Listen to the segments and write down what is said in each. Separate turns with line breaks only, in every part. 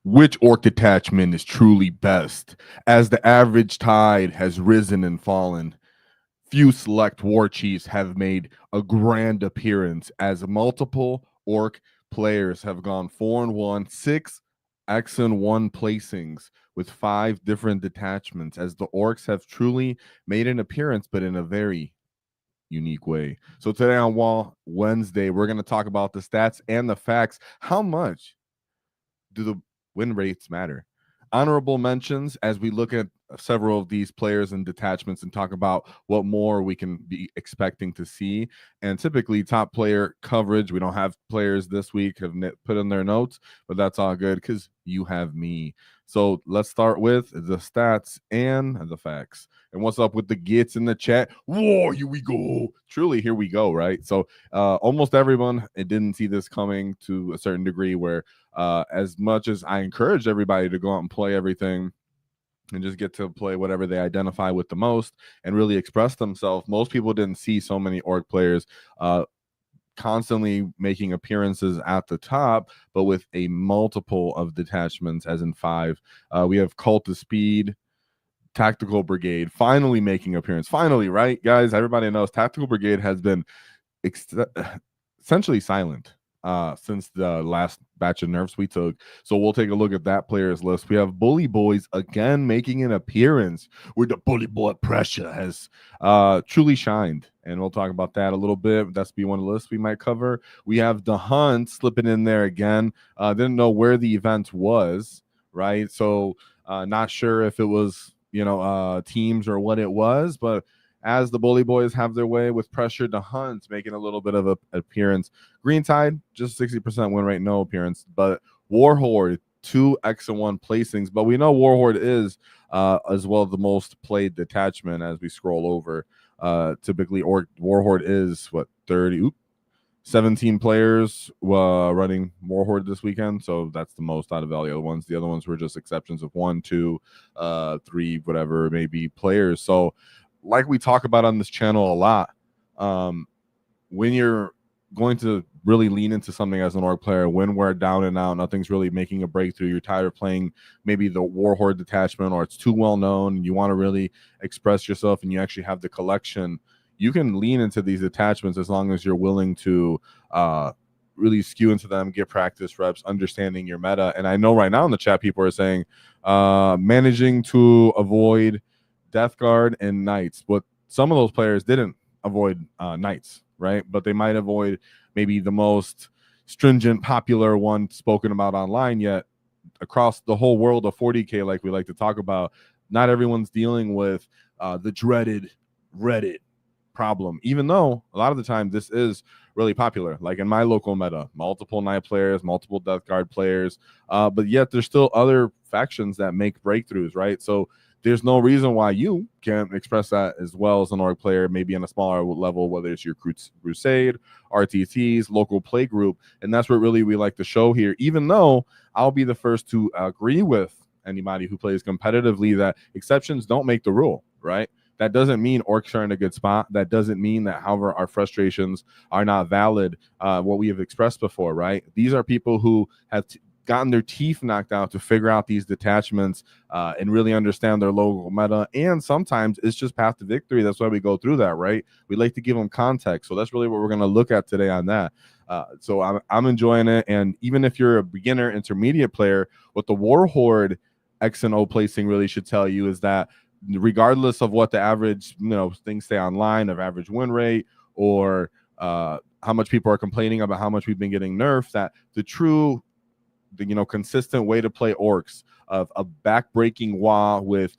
Which orc detachment is truly best? As the average tide has risen and fallen, few select war chiefs have made a grand appearance as multiple orc players have gone 4-1, 6 X-1 placings with 5 different detachments, as the orcs have truly made an appearance, but in a very unique way. So today on WAAAGH Wednesday, we're going to talk about the stats and the facts. How much do the win rates matter? Honorable mentions as we look at several of these players and detachments and talk about what more we can be expecting to see. And typically, top player coverage. We don't have players this week have put in their notes, but that's all good because you have me. So let's start with the stats and the facts. And what's up with the gits in the chat? Whoa, here we go. Truly, here we go, right? So almost everyone, it didn't see this coming to a certain degree where as much as I encourage everybody to go out and play everything and just get to play whatever they identify with the most and really express themselves, most people didn't see so many orc players constantly making appearances at the top, but with a multiple of detachments, as in 5. We have Kult of Speed, Taktikal Brigade finally making appearance. Finally, right, guys? Everybody knows Taktikal Brigade has been essentially silent since the last batch of nerfs we took. So we'll take a look at that players list. We have Bully Boyz again making an appearance where the Bully Boy pressure has truly shined. And we'll talk about that a little bit. That's be one of the lists we might cover. We have the Hunt slipping in there again. Didn't know where the event was, right? So not sure if it was, teams or what it was, but as the Bully Boyz have their way with pressure, the Hunt making a little bit of an appearance. Green Tide, just 60% win rate, no appearance. But Warhorde, 2 X-1 placings. But we know Warhorde is as well the most played detachment as we scroll over. Typically, Warhorde is, 17 players running Warhorde this weekend. So that's the most out of all the other ones. The other ones were just exceptions of 1, 2, 3, whatever it may be players. So like we talk about on this channel a lot, when you're going to really lean into something as an org player, when we're down and out, nothing's really making a breakthrough, you're tired of playing maybe the Warhorde detachment, or it's too well known, and you want to really express yourself and you actually have the collection, you can lean into these attachments as long as you're willing to really skew into them, get practice reps, understanding your meta. And I know right now in the chat, people are saying managing to avoid Death Guard and Knights. But some of those players didn't avoid Knights, right? But they might avoid maybe the most stringent, popular one spoken about online, yet across the whole world of 40K, like we like to talk about, not everyone's dealing with the dreaded Reddit problem, even though a lot of the time this is really popular. Like in my local meta, multiple Knight players, multiple Death Guard players, but yet there's still other factions that make breakthroughs, right? So there's no reason why you can't express that as well as an org player, maybe on a smaller level, whether it's your Crusade, RTTs, local play group. And that's what really we like to show here, even though I'll be the first to agree with anybody who plays competitively that exceptions don't make the rule, right? That doesn't mean orcs are in a good spot. That doesn't mean that, however, our frustrations are not valid, what we have expressed before, right? These are people who have gotten their teeth knocked out to figure out these detachments and really understand their local meta. And sometimes it's just path to victory. That's why we go through that, right? We like to give them context. So that's really what we're going to look at today on that. So I'm enjoying it. And even if you're a beginner, intermediate player, what the Warhorde X and O placing really should tell you is that regardless of what the average, things say online of average win rate or how much people are complaining about how much we've been getting nerfed, that the true consistent way to play orcs of a back-breaking WAAAGH with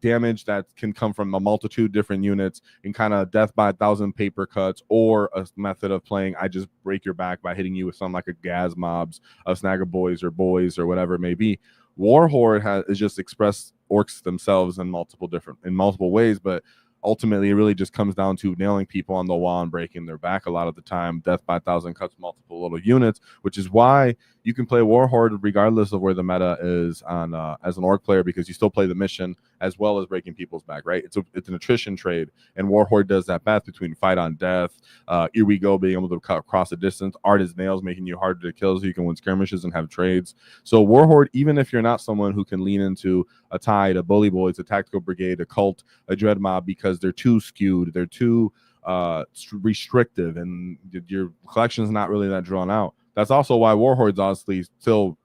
damage that can come from a multitude different units and kind of death by 1,000 paper cuts, or a method of playing I just break your back by hitting you with something like a Gas Mobs, a Snagger Boys or whatever it may be. Warhorde is just expressed orcs themselves in multiple ways, but ultimately it really just comes down to nailing people on the wall and breaking their back a lot of the time. Death by 1,000 cuts, multiple little units, which is why you can play Warhorde regardless of where the meta is on as an Ork player, because you still play the mission as well as breaking people's back, right? It's an attrition trade, and Warhorde does that path between fight on death, here we go, being able to cut across the distance, art as nails, making you harder to kill so you can win skirmishes and have trades. So Warhorde, even if you're not someone who can lean into a Tide, a Bully Boyz, a Taktikal Brigade, a Cult, a Dread Mob, because they're too skewed, they're too restrictive, and your collection's not really that drawn out. That's also why Warhorde's honestly still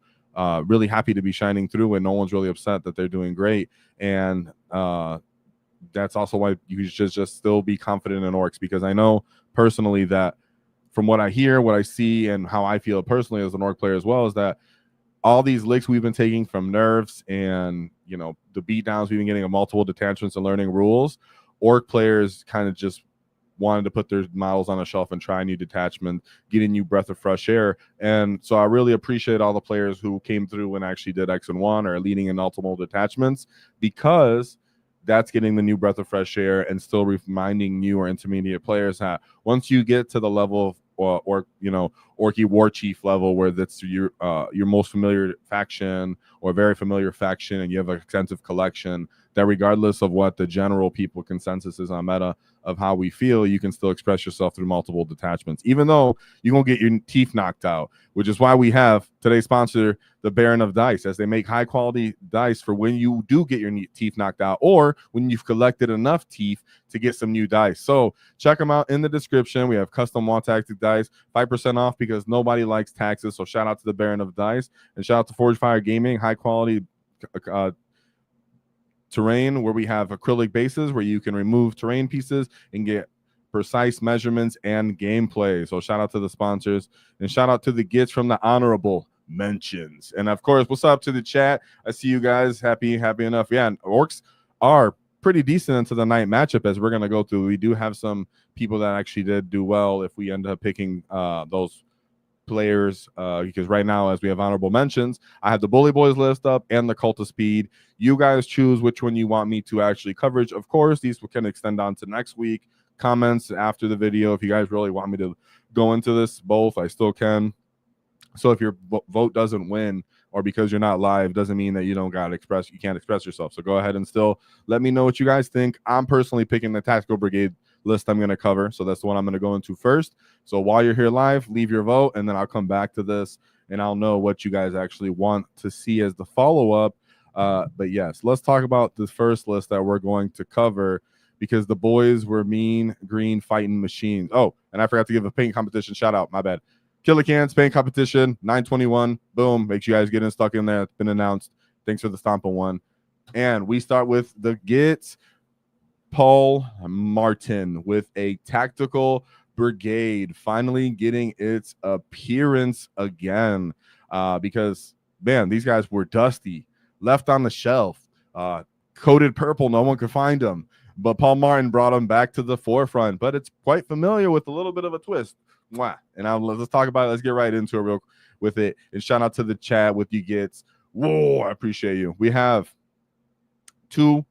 really happy to be shining through, and no one's really upset that they're doing great. And that's also why you should just still be confident in Orks, because I know personally that from what I hear, what I see, and how I feel personally as an Ork player as well, is that all these licks we've been taking from nerfs and, you know, the beatdowns we've been getting of multiple detachments and learning rules, Ork players kind of just wanted to put their models on a shelf and try a new detachment, get a new breath of fresh air. And so I really appreciate all the players who came through and actually did X-1 or leading in multiple detachments, because that's getting the new breath of fresh air and still reminding new or intermediate players that once you get to the level of or you know, Orky War Chief level, where that's your most familiar faction or very familiar faction, and you have an extensive collection, that regardless of what the general people consensus is on meta of how we feel, you can still express yourself through multiple detachments, even though you're gonna get your teeth knocked out, which is why we have today's sponsor, the Baron of Dice, as they make high quality dice for when you do get your teeth knocked out, or when you've collected enough teeth to get some new dice. So check them out in the description. We have custom wall tactic dice, 5% off, because nobody likes taxes. So shout out to the Baron of Dice, and shout out to Forge Fire Gaming, high quality terrain, where we have acrylic bases where you can remove terrain pieces and get precise measurements and gameplay. So shout out to the sponsors, and shout out to the gits from the honorable mentions. And of course, what's up to the chat? I see you guys happy enough. Yeah, and Orks are pretty decent into the night matchup, as we're going to go through. We do have some people that actually did do well if we end up picking those players, because right now, as we have honorable mentions, I have the Bully Boyz list up and the Kult of Speed. You guys choose which one you want me to actually coverage. Of course, these can extend on to next week. Comments after the video, if you guys really want me to go into this both, I still can. So if your vote doesn't win, or because you're not live, doesn't mean that you can't express yourself. So go ahead and still let me know what you guys think. I'm personally picking the Taktikal Brigade list I'm going to cover, so that's the one I'm going to go into first. So while you're here live, leave your vote, and then I'll come back to this and I'll know what you guys actually want to see as the follow-up. But yes, let's talk about the first list that we're going to cover, because the boys were mean green fighting machines. Oh, and I forgot to give a paint competition shout out, my bad. Killer Cans paint competition 921, boom, make sure you guys get stuck in there. It's been announced. Thanks for the stomping one. And we start with the Gits Paul Martin with a Taktikal Brigade finally getting its appearance again, because man, these guys were dusty, left on the shelf, coated purple, no one could find them, but Paul Martin brought them back to the forefront. But it's quite familiar with a little bit of a twist. Mwah. And let's talk about it. Let's get right into it real with it. And shout out to the chat with you Gits. Whoa, I appreciate you. We have 2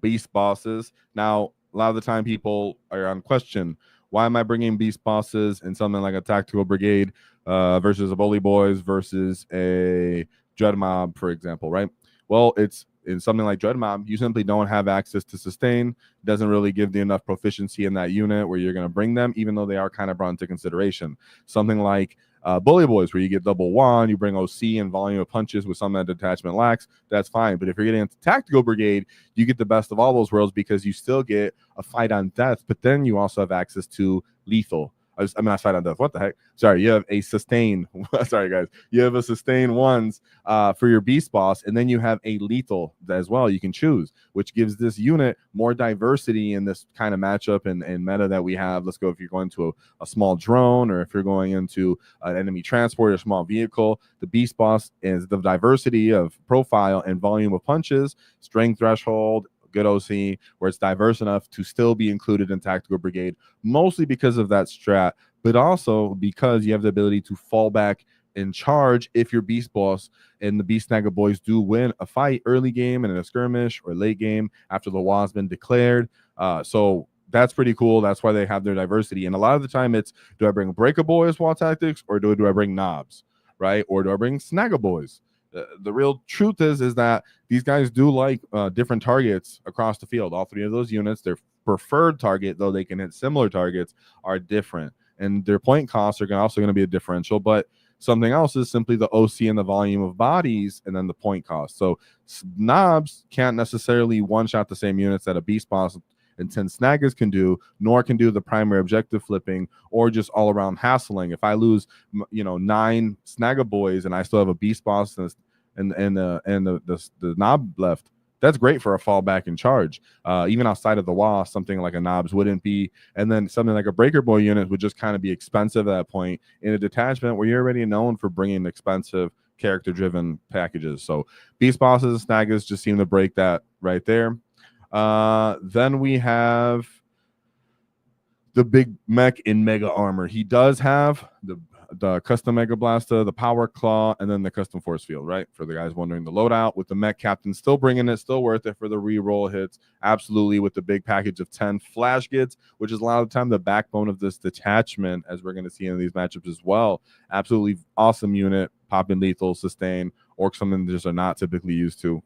beast bosses. Now, a lot of the time people are on question, why am I bringing beast bosses in something like a Taktikal Brigade versus a Bully Boyz versus a Dread Mob, for example, right? Well, it's in something like Dread Mob, you simply don't have access to sustain. Doesn't really give you enough proficiency in that unit where you're going to bring them, even though they are kind of brought into consideration. Something like Bully Boyz, where you get double one, you bring OC and volume of punches with some that detachment lacks, that's fine. But if you're getting into Taktikal Brigade, you get the best of all those worlds, because you still get a fight on death, but then you also have access to lethal. I'm not fight on death. What the heck? Sorry, you have a sustain. Sorry, guys. You have a sustain ones for your beast boss, and then you have a lethal as well you can choose, which gives this unit more diversity in this kind of matchup and meta that we have. Let's go if you're going to a small drone, or if you're going into an enemy transport or small vehicle. The beast boss is the diversity of profile and volume of punches, strength threshold, good OC, where it's diverse enough to still be included in Taktikal Brigade, mostly because of that strat, but also because you have the ability to fall back and charge if your beast boss and the beast snagger boys do win a fight early game and in a skirmish, or late game after the WAAAGH has been declared. So that's pretty cool. That's why they have their diversity. And a lot of the time it's, do I bring breakable as wall tactics, or do I bring knobs? right? Or do I bring Snagga Boys? The real truth is that these guys do like different targets across the field. All three of those units, their preferred target, though they can hit similar targets, are different. And their point costs are also going to be a differential. But something else is simply the OC and the volume of bodies and then the point cost. So knobs can't necessarily one-shot the same units that a beast boss and 10 snaggers can do, nor can do the primary objective flipping or just all-around hassling. If I lose, 9 snagger boys and I still have a beast boss and the knob left, that's great for a fallback in charge. Even outside of the WAAAGH, something like a knobs wouldn't be, and then something like a breaker boy unit would just kind of be expensive at that point in a detachment where you're already known for bringing expensive character-driven packages. So beast bosses and snaggers just seem to break that right there. Then we have the big mech in mega armor. He does have the custom mega blaster, the power claw, and then the custom force field, right? For the guys wondering, the loadout with the mech captain still bringing it, still worth it for the reroll hits. Absolutely, with the big package of 10 flash gits, which is a lot of the time the backbone of this detachment, as we're going to see in these matchups as well. Absolutely awesome unit, popping lethal, sustain, Orks something just are not typically used to.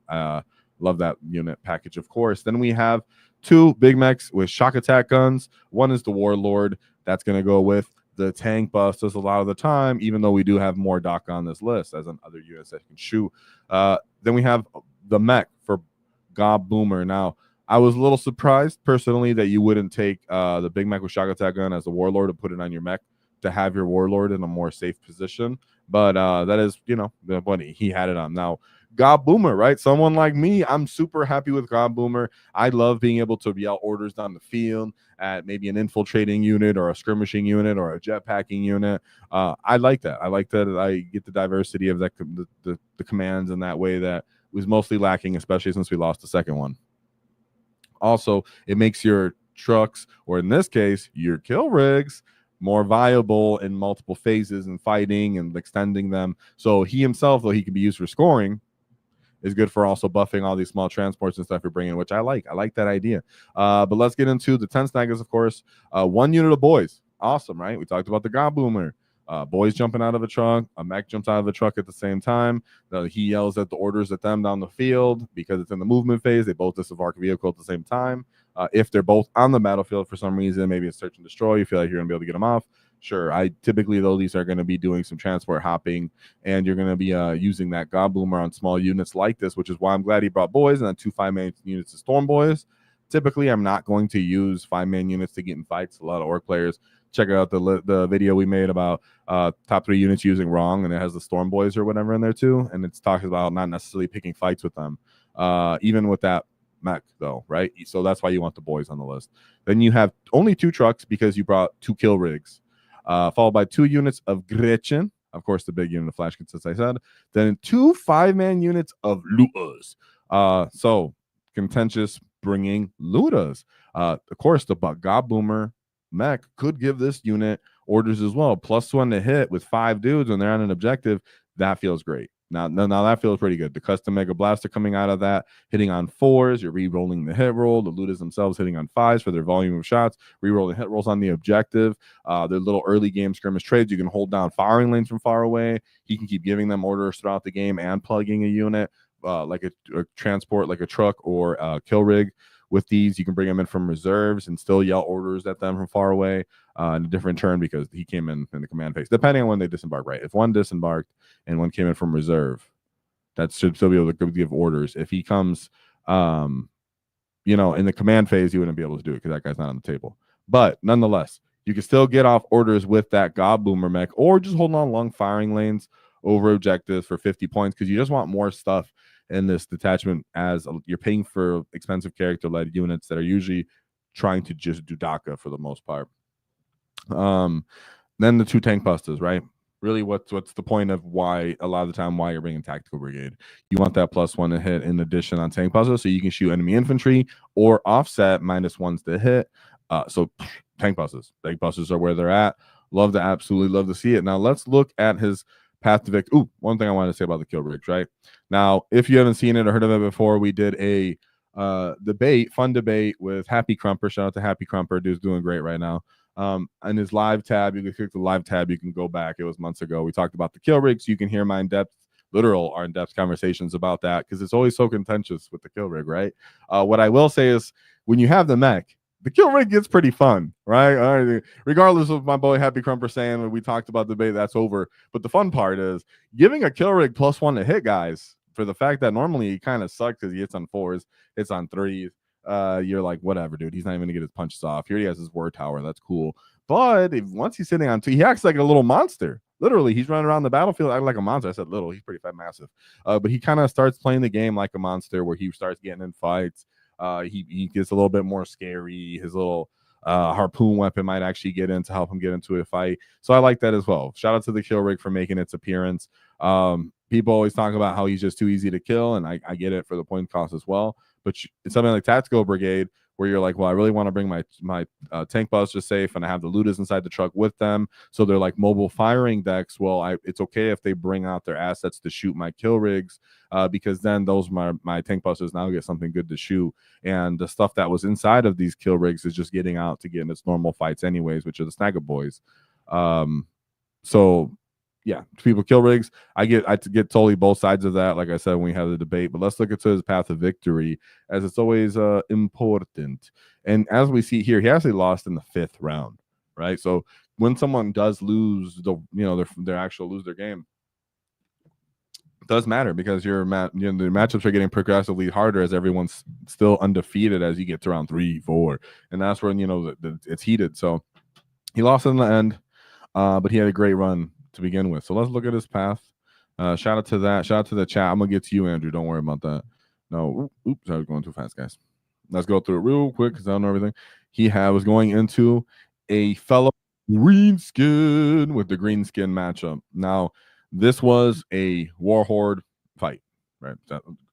Love that unit package, of course. Then we have 2 big mechs with shock attack guns. One is the Warlord. That's going to go with the tank busters a lot of the time, even though we do have more doc on this list as in other units that can shoot. Then we have the mech for Gob Boomer. Now, I was a little surprised personally that you wouldn't take the big mech with shock attack gun as the Warlord and put it on your mech to have your Warlord in a more safe position. But that is, but he had it on. Now, Gob Boomer, right? Someone like me, I'm super happy with Gob Boomer. I love being able to yell orders down the field at maybe an infiltrating unit or a skirmishing unit or a jetpacking unit. I like that. I like that I get the diversity of that the commands in that way that was mostly lacking, especially since we lost the second one. Also, it makes your trucks, or in this case, your kill rigs, more viable in multiple phases and fighting and extending them. So he himself, though he can be used for scoring, is good for also buffing all these small transports and stuff you're bringing, which I like. I like that idea. But let's get into the 10 snaggers, of course. 1 unit of boys. Awesome, right? We talked about the Gob Boomer. Boys jumping out of a truck. A mech jumps out of the truck at the same time. He yells at the orders at them down the field because it's in the movement phase. They both disembark a vehicle at the same time. If they're both on the battlefield for some reason, maybe it's search and destroy, you feel like you're going to be able to get them off. Sure, I typically, though, these are going to be doing some transport hopping, and you're going to be using that Gob Boomer on small units like this, which is why I'm glad he brought boys and then 2 5-man units of Storm Boys. Typically, I'm not going to use 5-man units to get in fights. A lot of Ork players, check out the video we made about top 3 units using wrong, and it has the Storm Boys or whatever in there too, and it's talking about not necessarily picking fights with them, even with that mech though, right? So that's why you want the boys on the list. Then you have only 2 trucks because you brought 2 kill rigs. Followed by 2 units of Gretchen, of course, the big unit of flash kits, as I said. Then 2 5-man units of Lutas. So contentious bringing Lutas. Of course, the Gob Boomer mech could give this unit orders as well. +1 to hit with 5 dudes when they're on an objective. That feels great. Now that feels pretty good. The custom Mega Blaster coming out of that, hitting on 4s, you're re-rolling the hit roll. The Lutas themselves hitting on 5s for their volume of shots, re-rolling hit rolls on the objective. Their little early game skirmish trades. You can hold down firing lanes from far away. He can keep giving them orders throughout the game and plugging a unit like a transport, like a truck or a kill rig. With these, you can bring them in from reserves and still yell orders at them from far away in a different turn because he came in the command phase, depending on when they disembark, right? If one disembarked and one came in from reserve, that should still be able to give orders. If he comes, in the command phase, you wouldn't be able to do it because that guy's not on the table. But nonetheless, you can still get off orders with that Gob Boomer mech or just holding on long firing lanes over objectives for 50 points because you just want more stuff in this detachment as you're paying for expensive character-led units that are usually trying to just do DACA for the most part. Then the 2 tank busters, right? Really, what's the point of why a lot of the time why you're bringing Taktikal Brigade? You want that +1 to hit in addition on tank busters so you can shoot enemy infantry or offset -1s to hit. So tank busters are where they're at. Absolutely love to see it. Now let's look at his path to victory. Ooh, one thing I wanted to say about the kill rigs, right? Now, if you haven't seen it or heard of it before, we did a fun debate with Happy Crumper. Shout out to Happy Crumper, dude's doing great right now. In his live tab, you can click the live tab. You can go back. It was months ago. We talked about the kill rigs. You can hear my in-depth conversations about that because it's always so contentious with the kill rig, right? What I will say is when you have the mech, the kill rig gets pretty fun, right? All right. Regardless of my boy Happy Crumper saying when we talked about the debate, that's over. But the fun part is giving a kill rig +1 to hit guys for the fact that normally he kind of sucks because he hits on 4s, hits on 3s. You're like, whatever, dude. He's not even gonna get his punches off. Here he has his war tower. That's cool. But once he's sitting on 2, he acts like a little monster. Literally, he's running around the battlefield acting like a monster. I said little. He's pretty fat, massive. But he kind of starts playing the game like a monster, where he starts getting in fights. He gets a little bit more scary. His little harpoon weapon might actually get in to help him get into a fight. So I like that as well. Shout out to the kill rig for making its appearance. People always talk about how he's just too easy to kill, and I get it for the point cost as well. But it's something like Taktikal Brigade, where you're like, well, I really want to bring my tank busters safe, and I have the looters inside the truck with them, so they're like mobile firing decks. Well, it's okay if they bring out their assets to shoot my kill rigs, because then those my tank busters now get something good to shoot, and the stuff that was inside of these kill rigs is just getting out to get in its normal fights anyways, which are the Snagger boys. So yeah, people kill rigs. I get totally both sides of that, like I said when we had the debate. But let's look into his path of victory, as it's always important. And as we see here, he actually lost in the 5th round, right? So when someone does lose their actual lose their game, it does matter because the matchups are getting progressively harder as everyone's still undefeated as you get to round 3, 4, and that's when it's heated. So he lost in the end, but he had a great run to begin with. So let's look at his path. Shout out to that. Shout out to the chat. I'm gonna get to you, Andrew. Don't worry about that. No, oops, I was going too fast, guys. Let's go through it real quick because I don't know everything. He was going into a fellow green skin with the green skin matchup. Now, this was a Warhorde fight, right?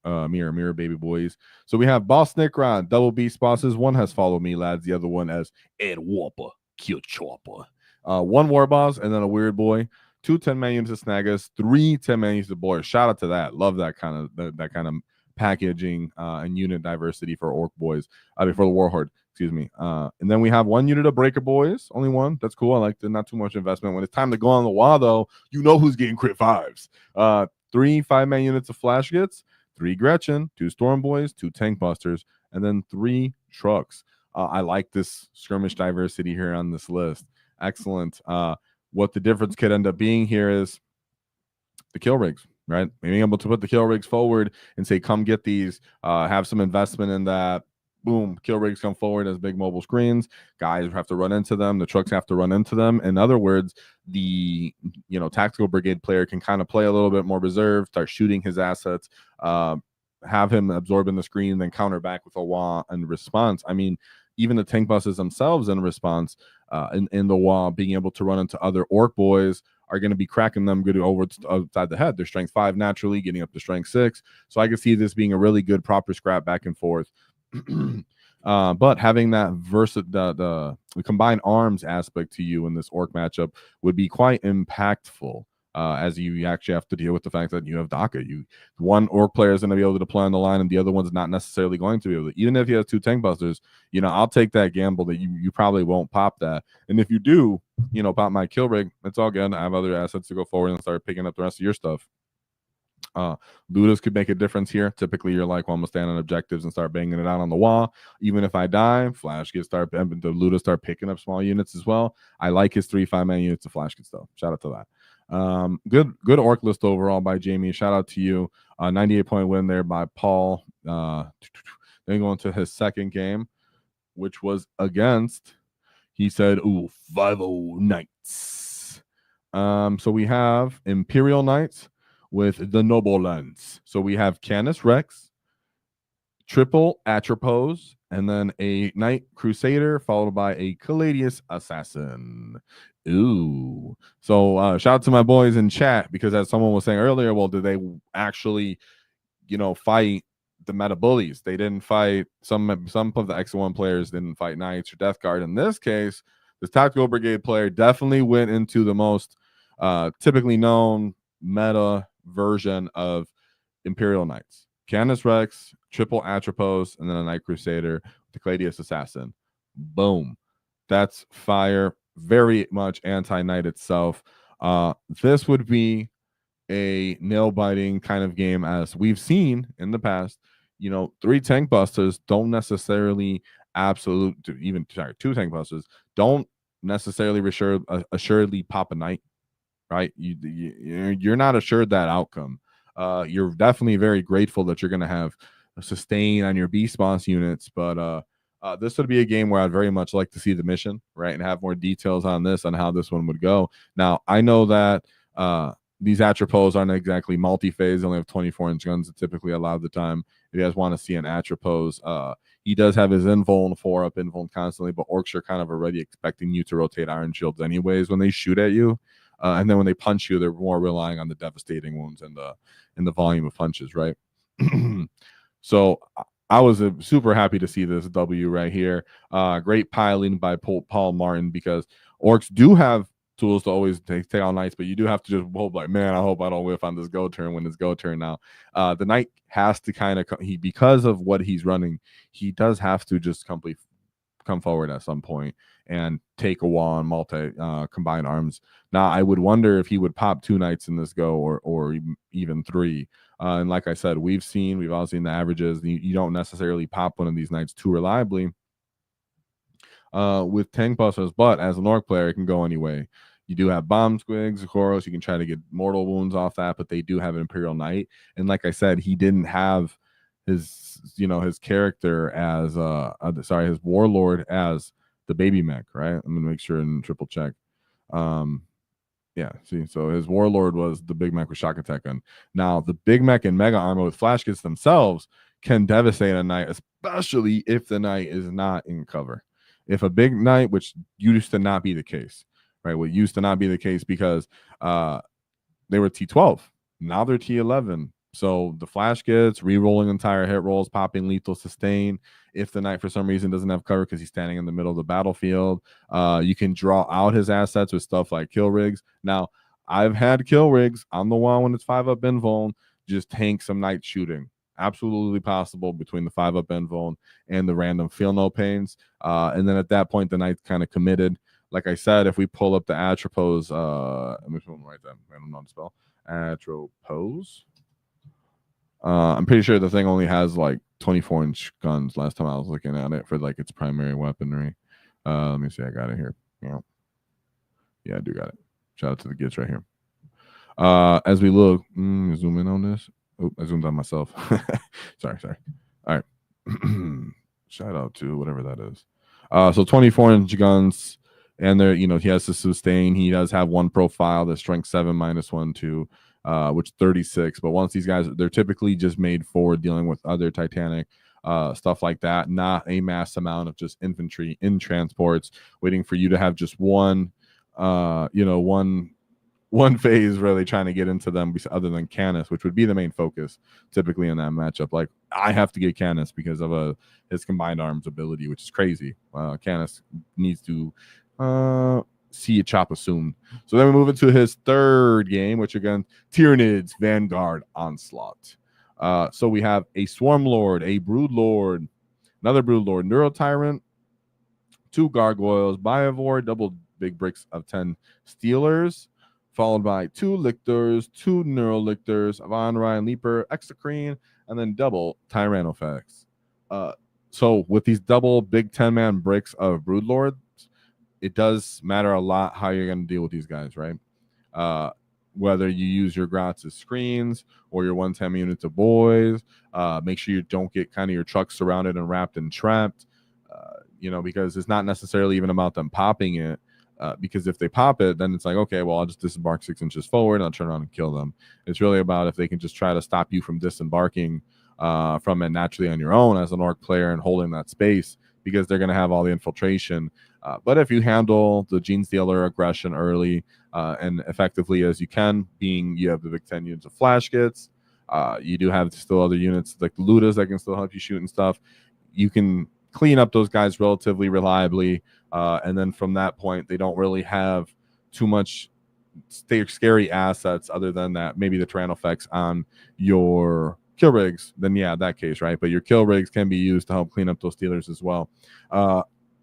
Mirror baby boys. So we have Boss Nick Rod, double beast bosses. One has Follow Me, lads. The other one as Ed Whopper, Kill Chopper. One war boss and then a weird boy. 2 10-man units of Snaggers, 3 10-man units of Boys. Shout out to that. Love that kind of packaging and unit diversity for Ork boys. For the Warhorde, excuse me. And then we have 1 unit of Breaker boys, only 1. That's cool. I like that. Not too much investment. When it's time to go on the WAAAGH, though, you know who's getting crit 5s. 3 5-man units of Flash Gits, 3 Gretchen, 2 Storm Boys, 2 Tank Busters, and then 3 trucks. I like this skirmish diversity here on this list. Excellent. What the difference could end up being here is the kill rigs, right? Being able to put the kill rigs forward and say, come get these, have some investment in that. Boom, kill rigs come forward as big mobile screens. Guys have to run into them. The trucks have to run into them. In other words, the Taktikal Brigade player can kind of play a little bit more reserved, start shooting his assets, have him absorb in the screen, then counter back with a WAAAGH and response. I mean, even the tank buses themselves in response in the WAAAGH, being able to run into other Ork boys are going to be cracking them good over outside the head. They're strength 5 naturally, getting up to strength 6. So I can see this being a really good proper scrap back and forth. But having that the combined arms aspect to you in this Ork matchup would be quite impactful. As you actually have to deal with the fact that you have DACA. One Ork player is going to be able to deploy on the line, and the other one's not necessarily going to be able to. Even if he has 2 tank busters, I'll take that gamble that you probably won't pop that. And if you do, pop my kill rig, it's all good. I have other assets to go forward and start picking up the rest of your stuff. Ludas could make a difference here. Typically, you're like, well, I'm gonna stand on objectives and start banging it out on the WAAAGH. Even if I die, Flash gets the Ludas start picking up small units as well. I like his 3 5-man units of Flash Gits though. Shout out to that. Good Ork list overall by Jamie. Shout out to you. 98-point win there by Paul. Then going to his second game, which was against, he said, 5-0 Knights. So we have Imperial Knights with the Noble Lens. So we have Canis Rex, triple Atropos, and then a Knight Crusader, followed by a Caladius Assassin. Ooh. So shout out to my boys in chat, because as someone was saying earlier, well, did they actually, fight the meta bullies? They didn't fight some of the X-1 players didn't fight Knights or Death Guard. In this case, this Taktikal Brigade player definitely went into the most typically known meta version of Imperial Knights. Canis Rex, triple Atropos, and then a Knight Crusader, the Caladius Assassin. Boom. That's fire. Very much anti-knight itself. This would be a nail-biting kind of game, as we've seen in the past. 3 tank busters don't necessarily two tank busters don't necessarily assuredly pop a knight, right? You're not assured that outcome. You're definitely very grateful that you're going to have a sustain on your B-spons units, but this would be a game where I'd very much like to see the mission, right, and have more details on how this one would go. Now, I know that these Atropos aren't exactly multi-phase. They only have 24-inch guns that typically allow the time. If you guys want to see an Atropos, he does have his invuln 4-up invuln constantly, but Orks are kind of already expecting you to rotate Iron Shields anyways when they shoot at you. And then when they punch you, they're more relying on the devastating wounds and the volume of punches, right? So I was super happy to see this W right here. Great piling by Paul Martin, because Orks do have tools to always take on knights, but you do have to just hope, like, man, I hope I don't whiff on this go turn when it's go turn. Now, the knight has to kind of because of what he's running, he does have to just come forward at some point and take a wall and combined arms. Now, I would wonder if he would pop 2 knights in this go, or even 3. And like I said, we've all seen the averages. You don't necessarily pop one of these knights too reliably with tank busters, but as an Orc player, it can go anyway. You do have bomb squigs, Koros. You can try to get mortal wounds off that, but they do have an Imperial Knight. And like I said, he didn't have his character as his warlord as the baby mech, right? I'm gonna make sure and triple check. Yeah, see, so his warlord was the big mech with shock attack gun. Now, the big mech and mega armor with flash kits themselves can devastate a knight, especially if the knight is not in cover. If a big knight, which used to not be the case, right? What used to not be the case, because they were T12. Now they're T11. So the flash kits, re-rolling entire hit rolls, popping lethal sustain. If the knight for some reason doesn't have cover because he's standing in the middle of the battlefield, you can draw out his assets with stuff like kill rigs. Now, I've had kill rigs on the wall when it's 5-up invuln, just tank some knight shooting. Absolutely possible between the 5-up invuln and the random feel no pains. And then at that point, the knight's kind of committed. Like I said, if we pull up the Atropos, let me write that. I don't know how to spell Atropos. I'm pretty sure the thing only has like 24-inch guns last time I was looking at it for like its primary weaponry. Let me see. I got it here. Yeah, I do got it. Shout out to the gits right here. As we look, zoom in on this. Oh, I zoomed on myself. Sorry. All right. Shout out to whatever that is. So 24-inch guns, and there, he has to sustain. He does have one profile that's strength 7 -1 2. Which 36, but once these guys, they're typically just made for dealing with other Titanic stuff like that, not a mass amount of just infantry in transports waiting for you to have just one phase really trying to get into them, other than Canis, which would be the main focus typically in that matchup. Like, I have to get Canis because of his combined arms ability, which is crazy. Canis needs to see a chopper soon. So then we move into his third game, which again, Tyranids Vanguard Onslaught. So we have a Swarm Lord, a Brood Lord, another Brood Lord, Neuro Tyrant, 2 Gargoyles, Biovore, double big bricks of 10 Stealers, followed by 2 Lictors, 2 Neuro Lictors, Von Ryan Leaper, Exocrine, and then double Tyrannofex. So with these double big 10-man bricks of Brood Lords, it does matter a lot how you're going to deal with these guys, right? Whether you use your Grots as screens or your 110 units of boys, make sure you don't get kind of your trucks surrounded and wrapped and trapped, because it's not necessarily even about them popping it, because if they pop it, then it's like, okay, well, I'll just disembark 6 inches forward and I'll turn around and kill them. It's really about if they can just try to stop you from disembarking from it naturally on your own as an Orc player and holding that space, because they're going to have all the infiltration. But if you handle the Gene Stealer aggression early and effectively as you can, being you have the big 10 units of flash kits, you do have still other units like the Ludas that can still help you shoot and stuff. You can clean up those guys relatively reliably. And then from that point, they don't really have too much scary assets other than that, maybe the Tyrannofex on your kill rigs. Then, yeah, that case, right? But your kill rigs can be used to help clean up those Stealers as well.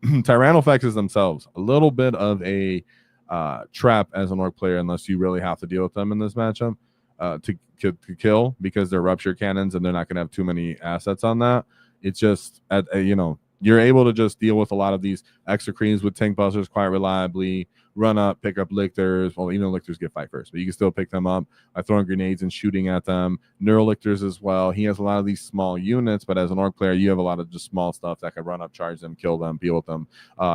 Tyrannofexes themselves, a little bit of a trap as an orc player, unless you really have to deal with them in this matchup to kill, because they're rupture cannons and they're not going to have too many assets on that. It's just, you're able to just deal with a lot of these extra creams with tank busters quite reliably. Run up, pick up lictors. Well, even lictors get fight first, but you can still pick them up by throwing grenades and shooting at them. Neurolictors as well. He has a lot of these small units, but as an orc player, you have a lot of just small stuff that can run up, charge them, kill them, deal with them.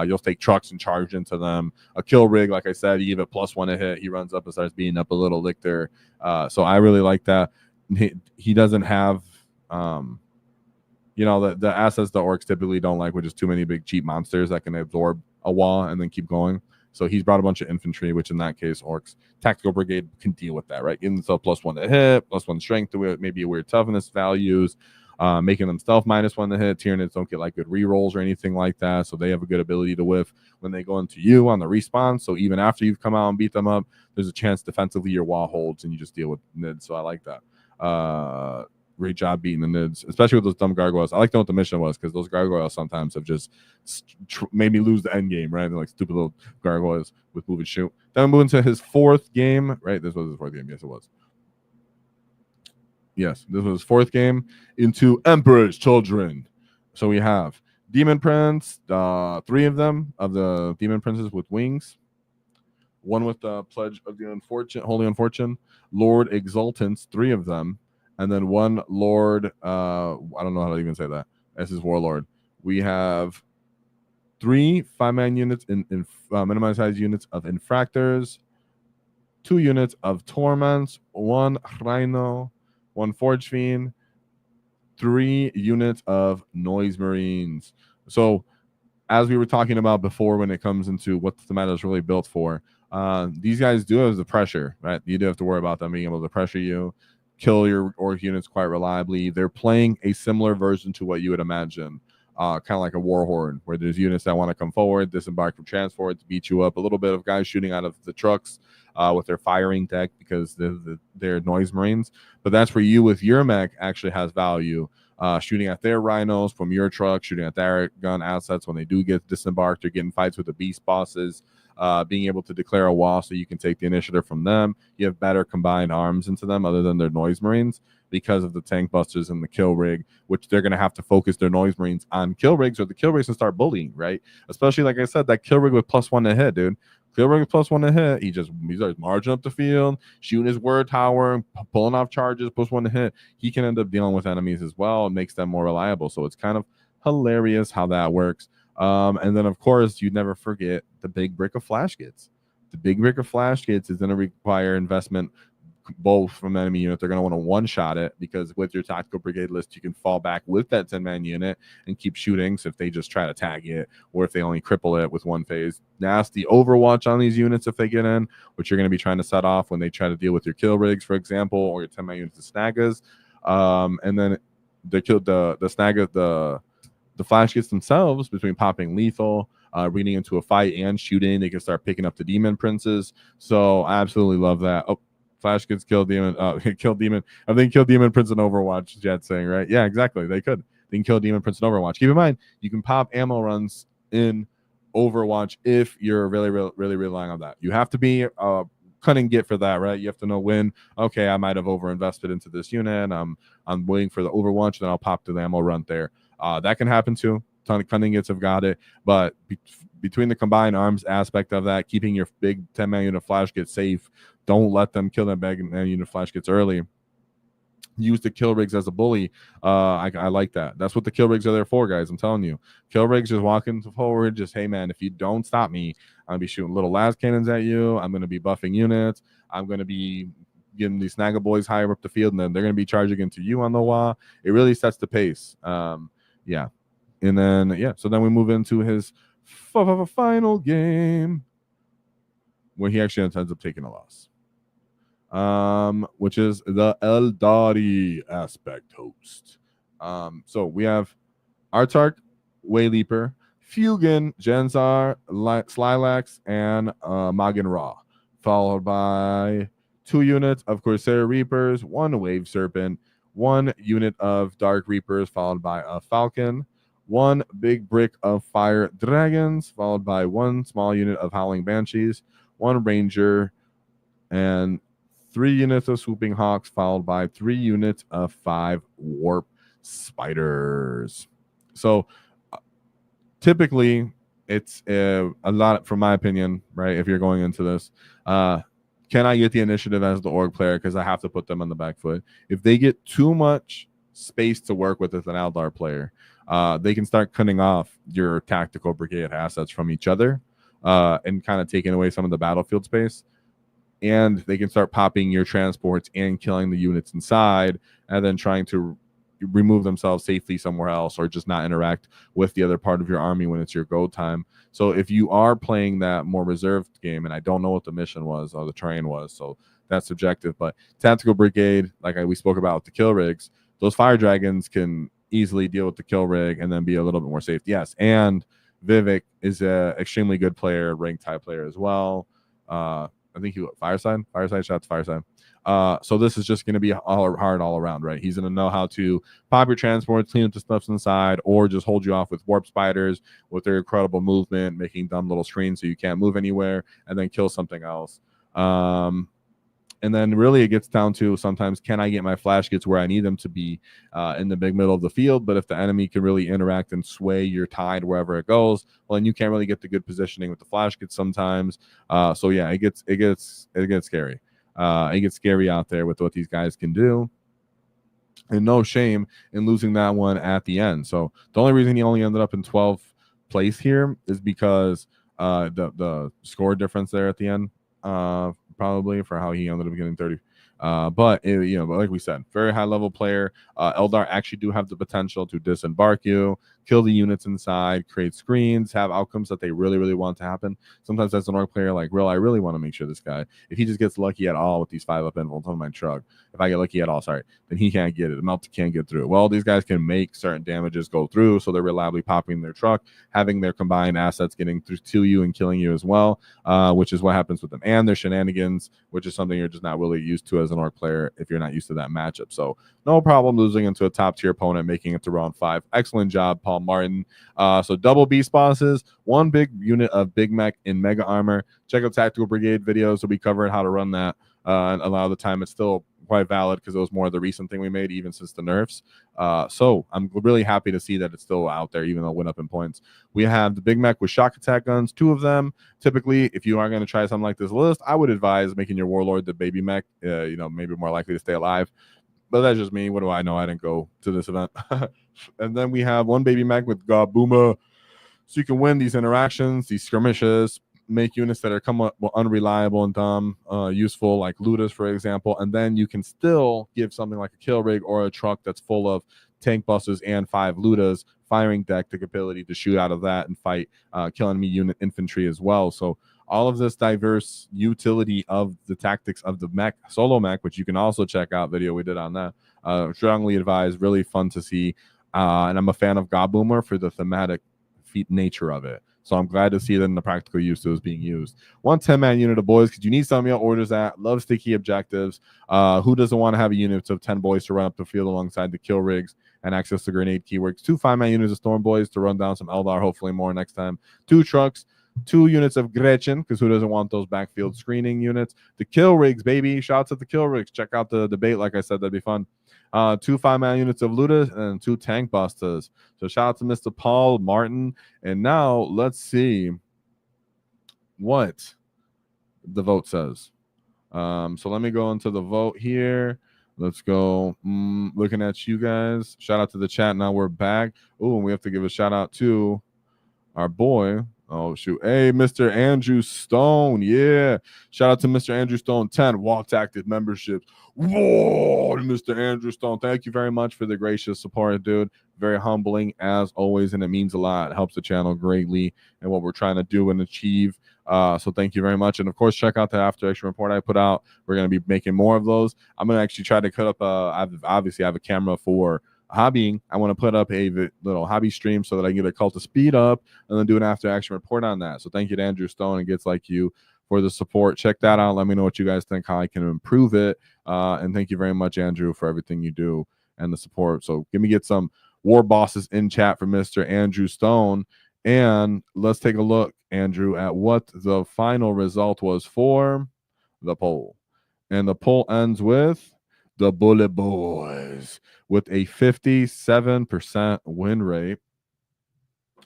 You'll take trucks and charge into them. A kill rig, like I said, you give it +1 a hit. He runs up and starts beating up a little lictor. So I really like that. He doesn't have the assets the orcs typically don't like, which is too many big cheap monsters that can absorb a wall and then keep going. So he's brought a bunch of infantry, which in that case, orcs Taktikal Brigade can deal with that, right? Giving themselves +1 to hit, +1 strength to it, maybe a weird toughness values, making them stealth -1 to hit. Tyranids don't get like good rerolls or anything like that, so they have a good ability to whiff when they go into you on the respawn. So even after you've come out and beat them up, there's a chance defensively your wall holds and you just deal with nids. So I like that. Great job beating the nids, especially with those dumb gargoyles. I like to know what the mission was, because those gargoyles sometimes have just made me lose the end game, right? They're like stupid little gargoyles with move and shoot. Then we move into his 4th game, right? This was his 4th game. Yes, it was. Yes, this was his 4th game into Emperor's Children. So we have Demon Prince, 3 of them, of the Demon Princes with wings. 1 with the Pledge of the Holy Unfortune. Lord Exultants, 3 of them. And then 1 Lord, I don't know how to even say that, as his Warlord. We have 3 5-man units in minimized size units of Infractors, 2 units of Torments, 1 Rhino, 1 Forge Fiend, 3 units of Noise Marines. So, as we were talking about before, when it comes into what the meta is really built for, these guys do have the pressure, right? You do have to worry about them being able to pressure you, kill your orc units quite reliably. They're playing a similar version to what you would imagine, kind of like a war horde, where there's units that want to come forward, disembark from transport to beat you up. A little bit of guys shooting out of the trucks with their firing deck, because they're noise marines. But that's where you with your mech actually has value. Shooting at their rhinos from your truck, shooting at their gun assets when they do get disembarked, or getting fights with the beast bosses. Being able to declare a wall so you can take the initiative from them. You have better combined arms into them other than their noise marines, because of the tank busters and the kill rig, which they're going to have to focus their noise marines on kill rigs, or the kill rigs and start bullying, right? Especially, like I said, that kill rig with +1 to hit, dude. Kill rig with +1 to hit. He starts marching up the field, shooting his word tower, pulling off charges, +1 to hit. He can end up dealing with enemies as well. It makes them more reliable. So it's kind of hilarious how that works. And then, of course, you'd never forget the big brick of flash kits. The big brick of flash kits is going to require investment both from enemy unit. They're going to want to one-shot it, because with your Taktikal Brigade list, you can fall back with that 10-man unit and keep shooting. So if they just try to tag it, or if they only cripple it with 1 phase. Nasty Overwatch on these units if they get in, which you're going to be trying to set off when they try to deal with your kill rigs, for example, or your 10-man units of Snaggas. And then they killed the Snagga, the flash kits themselves, between popping lethal, reading into a fight, and shooting, they can start picking up the demon princes. So I absolutely love that. Oh, flash kits kill demon, kill demon. I think kill demon prince in Overwatch. Jet's saying, right? Yeah, exactly. They could. They can kill demon prince in Overwatch. Keep in mind, you can pop ammo runs in Overwatch if you're really relying on that. You have to be cunning git for that, right? You have to know when. Okay, I might have overinvested into this unit. I'm waiting for the Overwatch, then I'll pop the ammo run there. That can happen too. A ton of cunning gits have got it, but between the combined arms aspect of that, keeping your big 10-man unit flash kits safe, don't let them kill that big man unit flash kits early. Use the kill rigs as a bully. I like that. That's what the kill rigs are there for, guys. I'm telling you, kill rigs just walking forward. Just, hey man, if you don't stop me, I'm gonna be shooting little las cannons at you. I'm gonna be buffing units. I'm gonna be getting these Snagga boys higher up the field, and then they're gonna be charging into you on the wall. It really sets the pace. Yeah. And then, so then we move into his final game, where he actually ends up taking a loss, which is the Eldari aspect host. So we have Artark, Wayleaper, Fugan, Genzar, Slilax, and Magan Ra, followed by 2 units of Corsair Reapers, 1 Wave Serpent, 1 unit of Dark Reapers, followed by a Falcon, 1 big brick of fire dragons, followed by 1 small unit of howling banshees, 1 ranger, and 3 units of swooping hawks, followed by 3 units of 5 warp spiders. So typically it's a lot, from my opinion, right? If you're going into this, can I get the initiative as the org player because I have to put them on the back foot? If they get too much space to work with as an Eldar player, they can start cutting off your tactical brigade assets from each other and kind of taking away some of the battlefield space. And they can start popping your transports and killing the units inside, and then trying to remove themselves safely somewhere else, or just not interact with the other part of your army when it's your go time. So if you are playing that more reserved game, and I don't know what the mission was or the terrain was, so that's subjective, but tactical brigade, like we spoke about with the kill rigs, those fire dragons can easily deal with the kill rig and then be a little bit more safe. Yes, and Vivek is a extremely good player, ranked high player as well. I think he Fireside. Shots Fireside. So this is just going to be all hard all around, right? He's going to know how to pop your transports, clean up the stuffs inside, or just hold you off with warp spiders with their incredible movement, making dumb little screens so you can't move anywhere, and then kill something else. And then really it gets down to sometimes, can I get my flash kits where I need them to be in the big middle of the field? But if the enemy can really interact and sway your tide wherever it goes, well, then you can't really get the good positioning with the flash kits sometimes. So yeah, it gets scary. It gets scary out there with what these guys can do. And no shame in losing that one at the end. So the only reason he only ended up in 12th place here is because the score difference there at the end, probably, for how he ended up getting 30. But like we said, very high level player. Eldar actually do have the potential to disembark you, kill the units inside, create screens, have outcomes that they really, really want to happen. Sometimes as an org player, like, I really want to make sure this guy, if he just gets lucky at all with these 5-up invulns on my truck, if I get lucky at all, then he can't get it. The Melta can't get through. Well, these guys can make certain damages go through, so they're reliably popping their truck, having their combined assets getting through to you and killing you as well, which is what happens with them. And their shenanigans, which is something you're just not really used to as an org player if you're not used to that matchup. So no problem losing into a top tier opponent, making it to round 5. Excellent job, Paul Martin. So double beast bosses, 1 big unit of Big Mech in mega armor. Check out Tactical Brigade videos so we covered how to run that. And a lot of the time it's still quite valid because it was more of the recent thing we made, even since the nerfs. So I'm really happy to see that it's still out there, even though it went up in points. We have the Big Mech with shock attack guns, 2 of them. Typically, if you are going to try something like this list, I would advise making your warlord the baby mech, maybe more likely to stay alive. But that's just me. What do I know? I didn't go to this event. And then we have 1 baby mech with Gabuma, so you can win these interactions, these skirmishes, make units that are unreliable and dumb useful, like Ludas, for example. And then you can still give something like a kill rig or a truck that's full of tank buses and 5 Ludas, firing deck, the ability to shoot out of that and fight kill enemy unit infantry as well. So all of this diverse utility of the tactics of the mech, solo mech, which you can also check out video we did on that. Strongly advised, really fun to see. And I'm a fan of Gaboomer for the thematic nature of it. So I'm glad to see that in the practical use it was being used. 1 10-man unit of boys, because you need some of your orders that love sticky objectives. Who doesn't want to have a unit of 10 boys to run up the field alongside the kill rigs and access to grenade keywords? 2 5-man units of storm boys to run down some Eldar, hopefully more next time. 2 trucks. 2 units of Gretchen, because who doesn't want those backfield screening units? The kill rigs, baby. Shouts at the kill rigs. Check out the debate. Like I said, that'd be fun. 2 5-man units of Ludas and 2 tank busters. So shout out to Mr. Paul Martin. And now let's see what the vote says. So let me go into the vote here. Let's go. Looking at you guys. Shout out to the chat. Now we're back. Oh, and we have to give a shout out to our boy. Oh, shoot. Hey, Mr. Andrew Stone. Yeah. Shout out to Mr. Andrew Stone. 10 Walk Active memberships. Whoa, Mr. Andrew Stone. Thank you very much for the gracious support, dude. Very humbling, as always, and it means a lot. It helps the channel greatly and what we're trying to do and achieve. So thank you very much. And, of course, check out the After Action report I put out. We're going to be making more of those. I'm going to actually try to cut up I have a camera for hobbying. I want to put up a little hobby stream so that I can get a Cult of Speed up and then do an after action report on that. So thank you to Andrew Stone and Gets Like You for the support. Check that out. Let me know what you guys think, how I can improve it. And thank you very much, Andrew, for everything you do and the support. So get some War Bosses in chat for Mr. Andrew Stone. And let's take a look, Andrew, at what the final result was for the poll. And the poll ends with the Bully Boyz with a 57% win rate.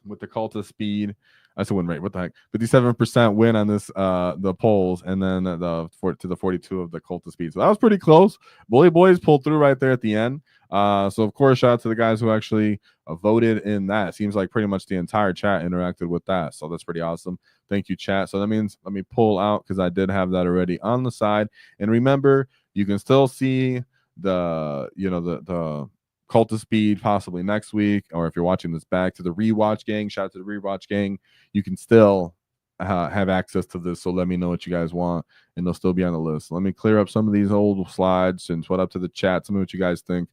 With the Cult of Speed, that's a win rate. What the heck? 57% win on this the polls, and then to the 42 of the Cult of Speed. So that was pretty close. Bully Boyz pulled through right there at the end. So of course, shout out to the guys who actually voted in that. It seems like pretty much the entire chat interacted with that. So that's pretty awesome. Thank you, chat. So that means let me pull out because I did have that already on the side. And remember, you can still see the the Cult of Speed possibly next week, or if you're watching this back to the rewatch gang, shout out to the rewatch gang. You can still have access to this, so let me know what you guys want, and they'll still be on the list. Let me clear up some of these old slides and put up to the chat some of what you guys think.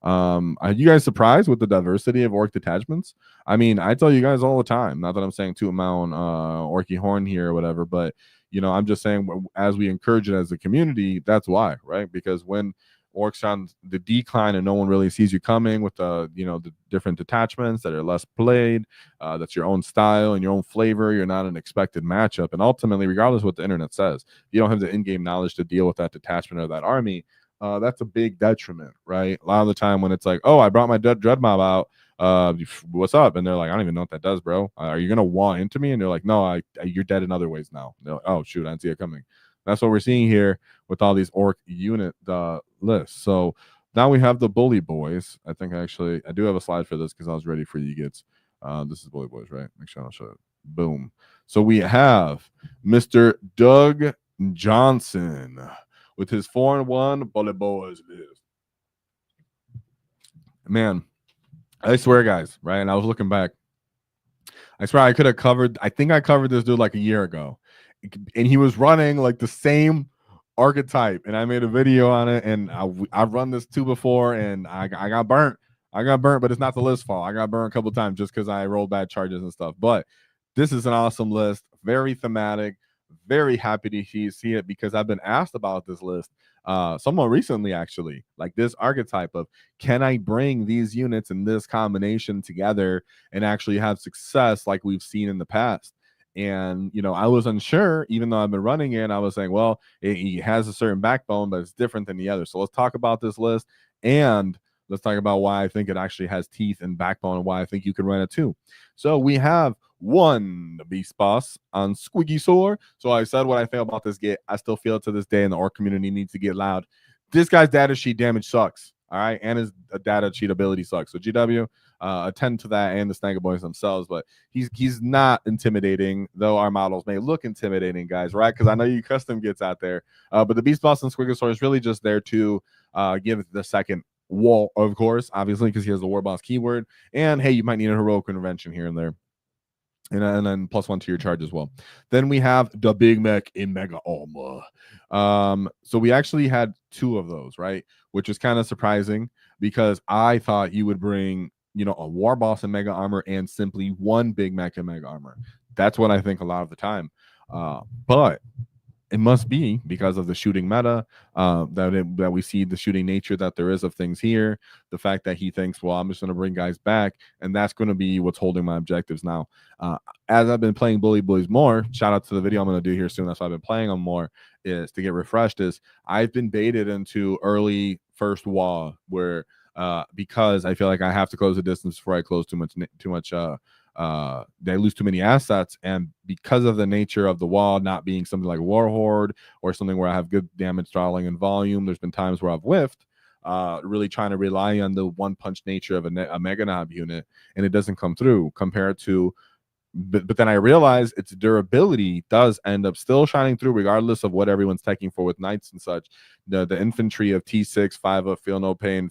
Are you guys surprised with the diversity of Ork detachments? I mean, I tell you guys all the time, not that I'm saying to my own Orky horn here or whatever, but I'm just saying as we encourage it as a community, that's why, right? Because when Orks on the decline and no one really sees you coming with the different detachments that are less played, that's your own style and your own flavor, you're not an expected matchup, and ultimately, regardless of what the internet says, you don't have the in-game knowledge to deal with that detachment or that army. That's a big detriment, right? A lot of the time when it's like, oh, I brought my dread mob out, what's up? And they're like, I don't even know what that does, bro. Are you gonna wall into me? And they're like, no, you're dead in other ways now. Like, oh shoot, I didn't see it coming. That's what we're seeing here with all these Ork unit lists. So now we have the Bully Boyz. I think I do have a slide for this because I was ready for you gets. This is Bully Boyz, right? Make sure I'll show it. Boom. So we have Mr. Doug Johnson with his 4-1 Bully Boyz list. Man, I swear, guys, right? And I was looking back. I swear I could have covered. I think I covered this dude like a year ago. And he was running like the same archetype, and I made a video on it, and I've run this too before, and I got burnt. But it's not the list fault. I got burnt a couple times just because I rolled bad charges and stuff. But this is an awesome list, very thematic, very happy to see it because I've been asked about this list. Someone recently, actually, like this archetype of, can I bring these units in this combination together and actually have success like we've seen in the past? And, I was unsure, even though I've been running it. I was saying, well, he has a certain backbone, but it's different than the other. So let's talk about this list, and let's talk about why I think it actually has teeth and backbone, and why I think you can run it too. So we have the Beast Boss on Squiggy Sore. So I said what I feel about this get. I still feel it to this day, and the Ork community needs to get loud. This guy's data sheet damage sucks. All right, and his data cheat ability sucks. So GW, attend to that, and the Snagger Boys themselves. But he's not intimidating, though our models may look intimidating, guys, right? Because I know you custom gets out there. But the Beast Boss and Squiggosaur is really just there to give the second wall, of course, obviously, because he has the War Boss keyword. And hey, you might need a heroic intervention here and there. And then +1 to your charge as well. Then we have the Big Mech in Mega Armor. So we actually had 2 of those, right? Which is kind of surprising because I thought you would bring, a War Boss in Mega Armor and simply 1 Big Mech in Mega Armor. That's what I think a lot of the time. But it must be because of the shooting meta, that we see the shooting nature that there is of things here. The fact that he thinks, well, I'm just going to bring guys back, and that's going to be what's holding my objectives now. As I've been playing Bully Boyz more, shout out to the video I'm going to do here soon. That's why I've been playing them more, is to get refreshed. Is I've been baited into early first wall where because I feel like I have to close the distance before I close too much. They lose too many assets, and because of the nature of the wall not being something like Warhorde or something where I have good damage throttling and volume, there's been times where I've whiffed, really trying to rely on the one-punch nature of a Mega Knob unit, and it doesn't come through compared to. But then I realize its durability does end up still shining through, regardless of what everyone's taking for with knights and such. The infantry of T6, 5-up, feel no pain,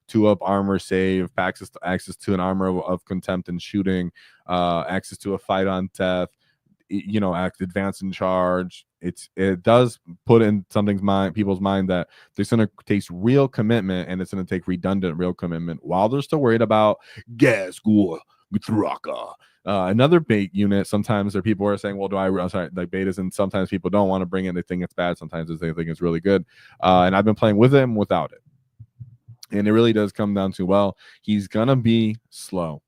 2-up armor save, access to an armor of contempt and shooting, access to a fight on death, advance in charge. It does put in people's mind that there's going to take real commitment, and it's going to take redundant real commitment while they're still worried about gas gore. Another bait unit. Sometimes there are people who are saying, well, like betas, and sometimes people don't want to bring it. They think it's bad. Sometimes they think it's really good. And I've been playing with it and without it. And it really does come down to, well, he's going to be slow.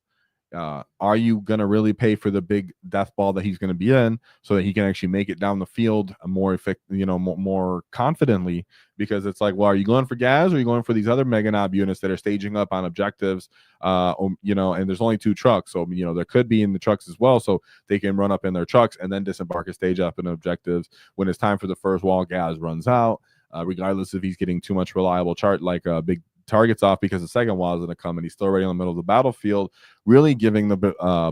Are you going to really pay for the big death ball that he's going to be in so that he can actually make it down the field more effective, more confidently? Because it's like, well, are you going for gas or are you going for these other mega knob units that are staging up on objectives? And there's only 2 trucks. So, there could be in the trucks as well. So they can run up in their trucks and then disembark a stage up in objectives. When it's time for the first wall, gas runs out, regardless if he's getting too much reliable chart, like a big targets off, because the second wall is going to come and he's still right in the middle of the battlefield, really giving the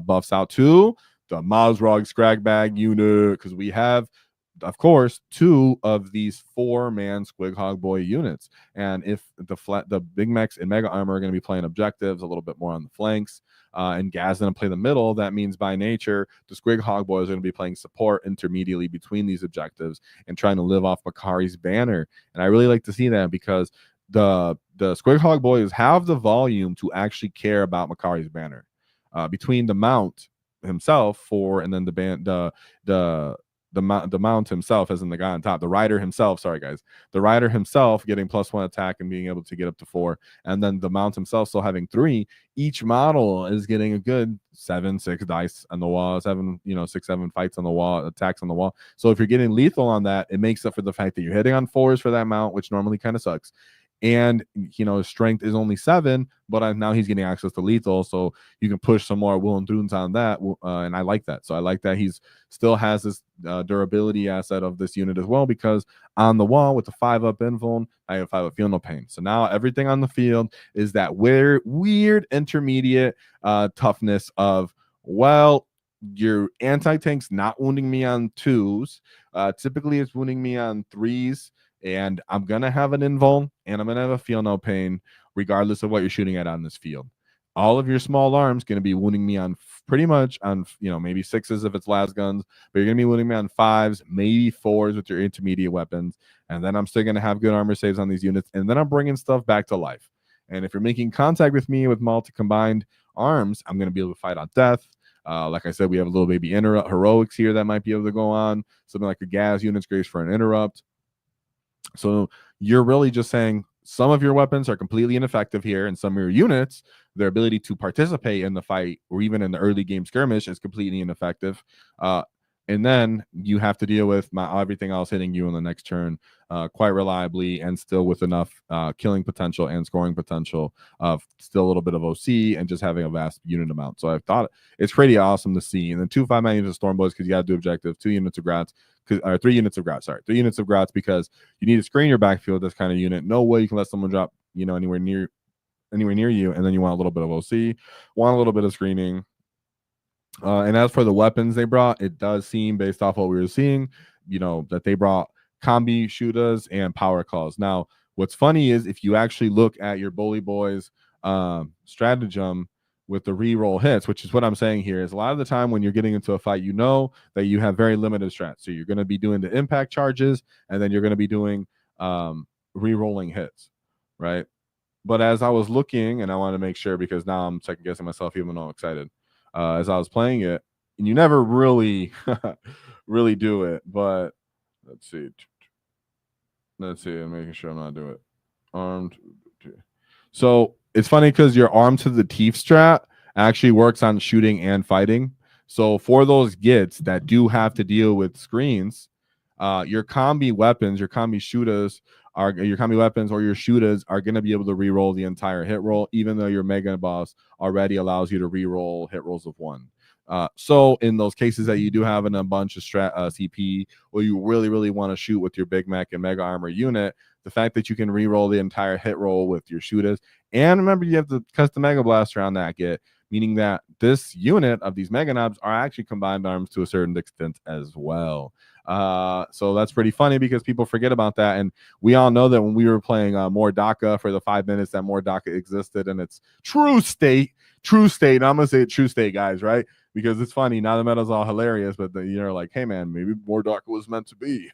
buffs out to the Mazrog Scrag Bag unit, because we have, of course, 2 of these 4-man Squig Hog Boy units. And if the Big Mechs and Mega Armor are going to be playing objectives a little bit more on the flanks, and Gaz going to play the middle, that means by nature the Squig Hog Boys are going to be playing support intermediately between these objectives and trying to live off Makari's banner. And I really like to see that, because the Squig Hog Boys have the volume to actually care about Makari's banner. Between the mount himself and then the mount himself, as in the guy on top, the rider himself, sorry guys, the rider himself getting +1 attack and being able to get up to 4, and then the mount himself still having 3. Each model is getting a good 7-6 dice on the wall, 6-7 fights on the wall, attacks on the wall. So if you're getting lethal on that, it makes up for the fact that you're hitting on 4s for that mount, which normally kind of sucks. And his strength is only 7, but now he's getting access to lethal, so you can push some more will and dunes on that, and I like that. So I like that he's still has this durability asset of this unit as well, because on the wall with the 5-up invuln, I have 5-up feel no pain. So now everything on the field is that weird intermediate toughness of, well, your anti-tank's not wounding me on 2s. Typically it's wounding me on 3s. And I'm going to have an invuln and I'm going to have a feel no pain, regardless of what you're shooting at on this field. All of your small arms going to be wounding me on pretty much on, maybe 6s if it's las guns, but you're going to be wounding me on 5s, maybe 4s with your intermediate weapons. And then I'm still going to have good armor saves on these units. And then I'm bringing stuff back to life. And if you're making contact with me with multi-combined arms, I'm going to be able to fight on death. Like I said, we have a little baby heroics here that might be able to go on. Something like a gas unit's grace for an interrupt. So you're really just saying some of your weapons are completely ineffective here, and some of your units, their ability to participate in the fight or even in the early game skirmish is completely ineffective. And then you have to deal with everything else hitting you in the next turn quite reliably, and still with enough killing potential and scoring potential of still a little bit of OC and just having a vast unit amount. So I thought it's pretty awesome to see. And then 2 5-man units of Storm Boys, because you got to do objective, 2 units of Grats, 3 units of Grats, 3 units of Grats, because you need to screen your backfield, this kind of unit. No way you can let someone drop, anywhere near you, and then you want a little bit of OC, want a little bit of screening. And as for the weapons they brought, it does seem, based off what we were seeing, that they brought combi shooters and power claws. Now, what's funny is if you actually look at your Bully Boyz stratagem with the reroll hits, which is what I'm saying here, is a lot of the time when you're getting into a fight, that you have very limited strats. So you're going to be doing the impact charges, and then you're going to be doing re-rolling hits, right? But as I was looking, and I want to make sure, because now I'm second guessing myself even though I'm excited, as I was playing it, and you never really really do it, but let's see, I'm making sure I'm not doing it. Armed. So it's funny because your arm to the teeth strat actually works on shooting and fighting. So for those gits that do have to deal with screens, your combi weapons, your combi shooters your combi weapons or your shooters are going to be able to re-roll the entire hit roll, even though your mega boss already allows you to re-roll hit rolls of 1. So in those cases that you do have in a bunch of CP, or you really want to shoot with your Big Mech and Mega Armor unit, the fact that you can re-roll the entire hit roll with your shooters, and remember you have the custom Mega Blaster on that git, meaning that this unit of these Mega Knobs are actually combined arms to a certain extent as well. So that's pretty funny because people forget about that, and we all know that when we were playing more DACA for the 5 minutes that more DACA existed in its true state, and I'm gonna say true state, guys, right? Because it's funny now, the meta's all hilarious, but you're like, hey man, maybe more DACA was meant to be.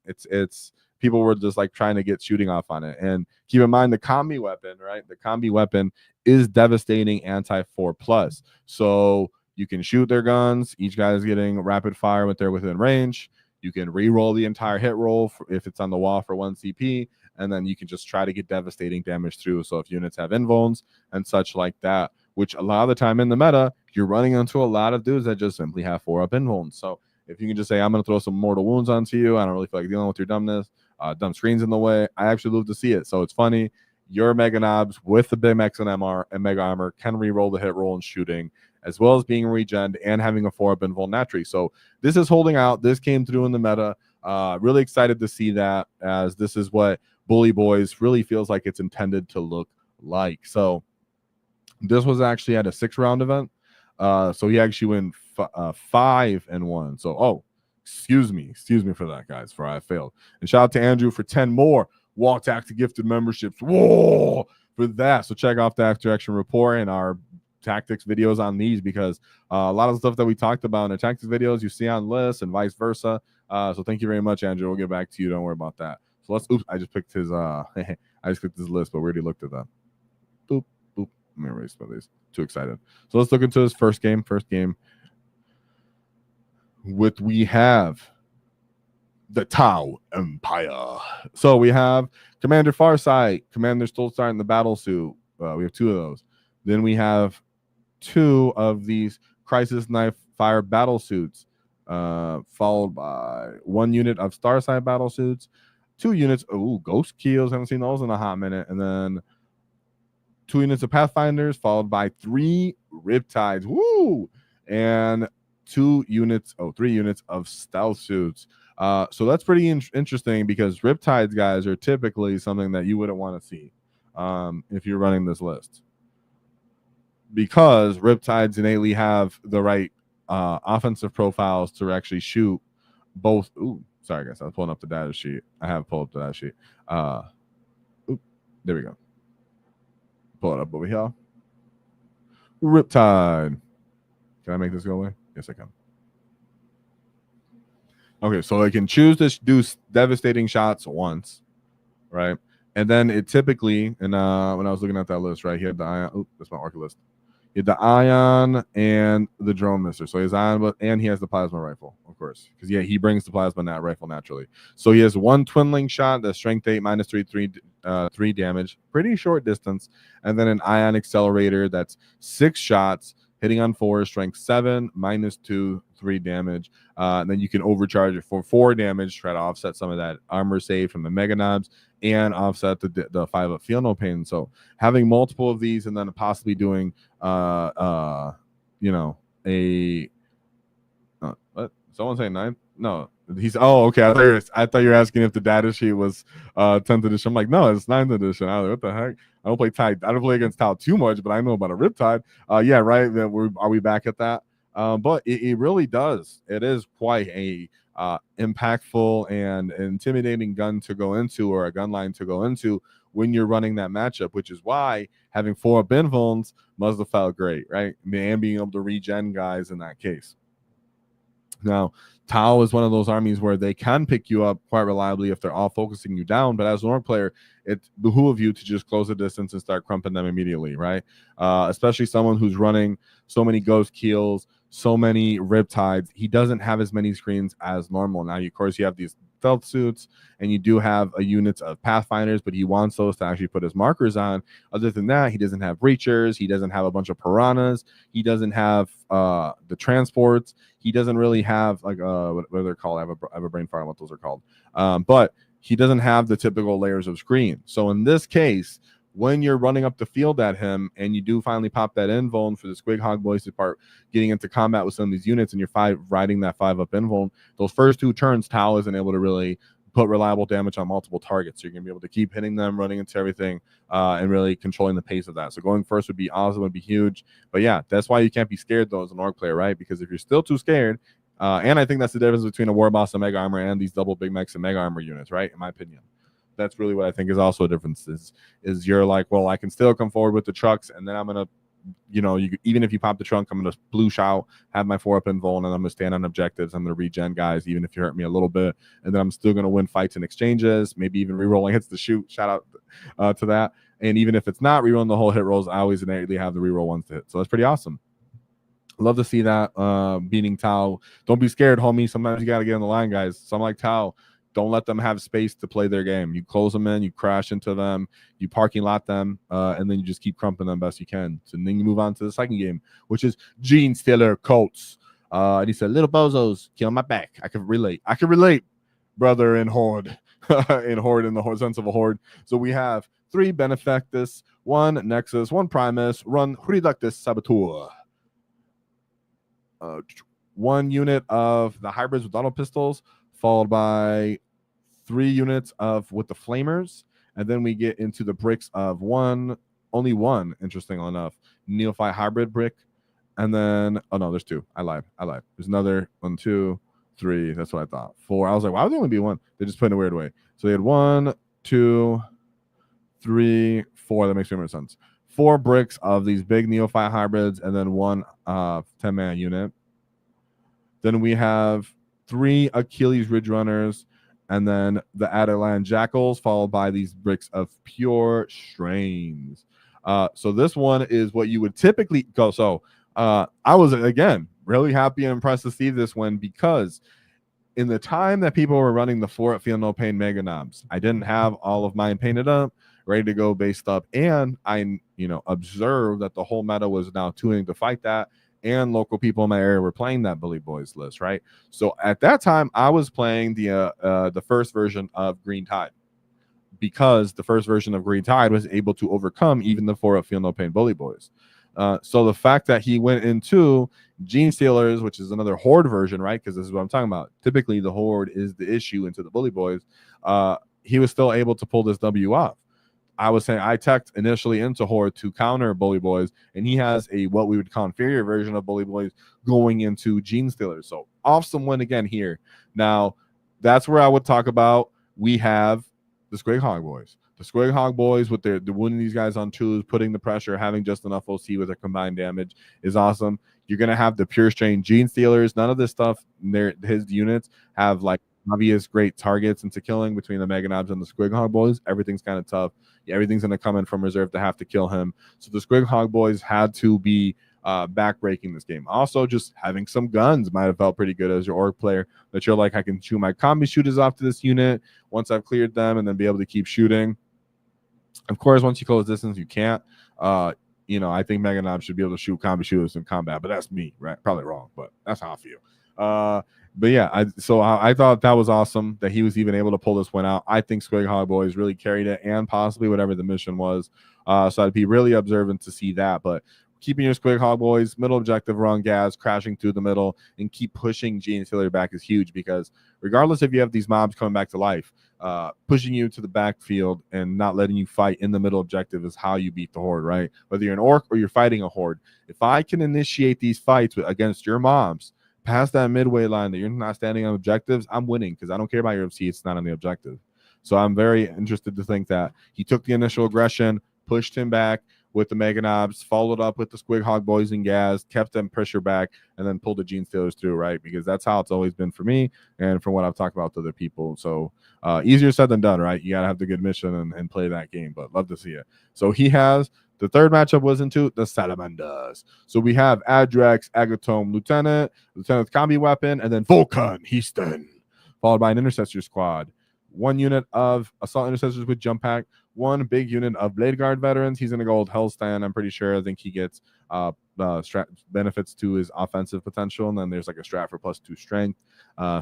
It's people were just like trying to get shooting off on it. And keep in mind the combi weapon, right? The combi weapon is devastating anti-4+. So you can shoot their guns. Each guy is getting rapid fire when they're within range. You can re-roll the entire hit roll if it's on the wall for 1 CP. and then you can just try to get devastating damage through. So if units have invulns and such like that, which a lot of the time in the meta, you're running into a lot of dudes that just simply have 4-up invulns. So if you can just say, I'm going to throw some mortal wounds onto you, I don't really feel like dealing with your dumbness, dumb screens in the way, I actually love to see it. So it's funny. Your Mega Knobs with the Big Max and MR and Mega Armor can re-roll the hit roll and shooting, as well as being regened and having a 4-up invuln naturally. So this is holding out. This came through in the meta. Really excited to see that, as this is what Bully Boyz really feels like it's intended to look like. So this was actually at a 6-round event. So he actually went 5-1. So, excuse me for that, guys, for I failed. And shout out to Andrew for 10 more WAAAGH Tactic gifted memberships. Whoa, for that. So check off the After Action Report and our tactics videos on these, because a lot of the stuff that we talked about in the tactics videos you see on lists and vice versa. So thank you very much, Andrew. We'll get back to you. Don't worry about that. So oops, I just picked his I just clicked his list, but we already looked at that. Boop, boop. Let me erase some of these. Too excited. So let's look into his first game. We have the Tau Empire. So we have Commander Farsight, Commander Stolzar in the battle suit. We have 2 of those. Then we have 2 of these Crisis Knife Fire battle suits, followed by 1 unit of Starsight battle suits, 2 units. Ghost Keels. Haven't seen those in a hot minute. And then 2 units of Pathfinders, followed by 3 Riptides. Woo! And 3 units of stealth suits. So that's pretty interesting, because Riptides, guys, are typically something that you wouldn't want to see if you're running this list, because Riptides innately have the right offensive profiles to actually shoot both. Sorry, guys, I was pulling up the data sheet. I have pulled up the data sheet. There we go. Pull it up over here. Riptide. Can I make this go away? Yes, I can. Okay, so I can choose to do devastating shots once, right? And then it typically, and when I was looking at that list, right, he had the Ion. That's my Orc list. He had the Ion and the Drone Mister. So he has Ion, and he has the Plasma Rifle, of course, because he brings the Plasma Rifle naturally. So he has 1 Twinling shot, that's strength 8, -3 damage, pretty short distance, and then an Ion Accelerator that's 6 shots, hitting on 4, strength 7, -2, 3 damage. And then you can overcharge it for 4 damage, try to offset some of that armor save from the Mega Knobs and offset the 5-up Feel No Pain. So having multiple of these, and then possibly doing what? Someone saying 9? No. Okay. I thought you were asking if the data sheet was 10th edition. I'm like, no, it's 9th edition. I was like, what the heck? I don't play against Tau too much, but I know about a Riptide. Yeah, right. Are we back at that? But it really does. It is quite a impactful and intimidating gun to go into, or a gun line to go into, when you're running that matchup, which is why having 4-up invulns must have felt great, right? And being able to regen guys in that case. Now, Tau is one of those armies where they can pick you up quite reliably if they're all focusing you down, but as an Orc player, it behooves you to just close the distance and start crumping them immediately, right? Especially someone who's running so many Ghost Keels, so many Riptides. He doesn't have as many screens as normal. Now, of course, you have these stealth suits, and you do have a unit of Pathfinders, but he wants those to actually put his markers on. Other than that, he doesn't have Breachers. He doesn't have a bunch of Piranhas. He doesn't have the transports. He doesn't really have, like, what they're called. I have a brain fart on what those are called. But he doesn't have the typical layers of screen. So in this case, when you're running up the field at him and you do finally pop that invuln for the Squig Hog Boys to start getting into combat with some of these units, and you're riding that 5-up invuln, those first 2 turns, Tau isn't able to really put reliable damage on multiple targets. So you're going to be able to keep hitting them, running into everything, and really controlling the pace of that. So going first would be awesome, would be huge. But yeah, that's why you can't be scared, though, as an Orc player, right? Because if you're still too scared, and I think that's the difference between a Warboss and Mega Armor and these double Big Mechs and Mega Armor units, right? In my opinion. That's really what I think is also a difference, is you're like, well, I can still come forward with the trucks, and then I'm going to, even if you pop the trunk, I'm going to sploosh out, have my 4-up invuln, and I'm going to stand on objectives. I'm going to regen guys, even if you hurt me a little bit, and then I'm still going to win fights and exchanges, maybe even rerolling hits to shoot. Shout out to that. And even if it's not rerolling the whole hit rolls, I always innately have the reroll ones to hit. So that's pretty awesome. Love to see that beating Tau. Don't be scared, homie. Sometimes you got to get on the line, guys. Someone like Tau Don't let them have space to play their game. You close them in, you crash into them, you parking lot them, and then you just keep crumping them best you can. So then you move on to the second game, which is Gene Stealer Colts. And he said, "Little bozos, kill my back. I can relate. Brother in Horde." in the sense of a horde. So we have 3 Benefactus, 1 Nexus, 1 Primus, run Reductus Saboteur. 1 unit of the hybrids with auto pistols, followed by 3 units with the flamers, and then we get into the bricks of only one, interestingly enough, Neophyte hybrid brick, and then there's 2. I lied. There's another 1, 2, 3. That's what I thought. 4. I was like, why would there only be 1? They just put it in a weird way. So they had 1, 2, 3, 4. That makes more sense. 4 bricks of these big Neophyte hybrids, and then 1 10-man unit. Then we have 3 Achilles Ridge Runners, and then the Adeland Jackals, followed by these bricks of pure strains. So this one is what you would typically go. So I was, again, really happy and impressed to see this one, because in the time that people were running the 4 at Feel No Pain Mega Knobs, I didn't have all of mine painted up, ready to go, based up, and I observed that the whole meta was now tuning to fight that, and local people in my area were playing that Bully Boyz list, right? So at that time, I was playing the first version of Green Tide, because the first version of Green Tide was able to overcome even the 4 at Feel No Pain Bully Boyz. So the fact that he went into Gene Stealers, which is another Horde version, right? Because this is what I'm talking about. Typically, the Horde is the issue into the Bully Boyz. He was still able to pull this W off. I was saying I teched initially into Horde to counter Bully Boyz, and he has what we would call inferior version of Bully Boyz going into Gene Stealers. So awesome win again here. Now, that's where I would talk about. We have the Squig Hog Boys. The Squig Hog Boys with the winning these guys on 2s, putting the pressure, having just enough OC with their combined damage is awesome. You're going to have the pure strain Gene Stealers. None of this stuff, his units have like obvious great targets into killing between the Mega Knobs and the Squig Hog Boys. Everything's kind of tough. Everything's going to come in from reserve to have to kill him. So the Squig Hog Boys had to be backbreaking this game. Also, just having some guns might have felt pretty good as your orc player, that you're like, I can shoot my combi shooters off to this unit once I've cleared them, and then be able to keep shooting. Of course, once you close distance, you can't. I think Mega Knob should be able to shoot combi shooters in combat, but that's me, right? Probably wrong, but that's how I feel. But yeah, I thought that was awesome that he was even able to pull this one out. I think Squig Hog Boys really carried it, and possibly whatever the mission was. So I'd be really observant to see that. But keeping your Squig Hog Boys, middle objective, run gas, crashing through the middle, and keep pushing Gene Stealer back is huge, because regardless if you have these mobs coming back to life, pushing you to the backfield and not letting you fight in the middle objective is how you beat the Horde, right? Whether you're an orc or you're fighting a Horde, if I can initiate these fights against your mobs past that midway line that you're not standing on objectives, I'm winning, because I don't care about your FC, it's not on the objective. So I'm very interested to think that he took the initial aggression, pushed him back with the Mega Knobs, followed up with the Squig Hog Boys and gas, kept them pressure back, and then pulled the Gene Stealers through, right? Because that's how it's always been for me, and from what I've talked about to other people. So easier said than done, right? You got to have the good mission and play that game, but love to see it. So he has the third matchup was into the Salamanders. So we have Adrex, Agatome, Lieutenant's combi weapon, and then Vulcan, Heaston, followed by an intercessor squad. 1 unit of assault intercessors with jump pack, 1 big unit of Blade Guard veterans. He's going to go with Hellstand, I'm pretty sure. I think he gets benefits to his offensive potential, and then there's like a strat for +2 strength.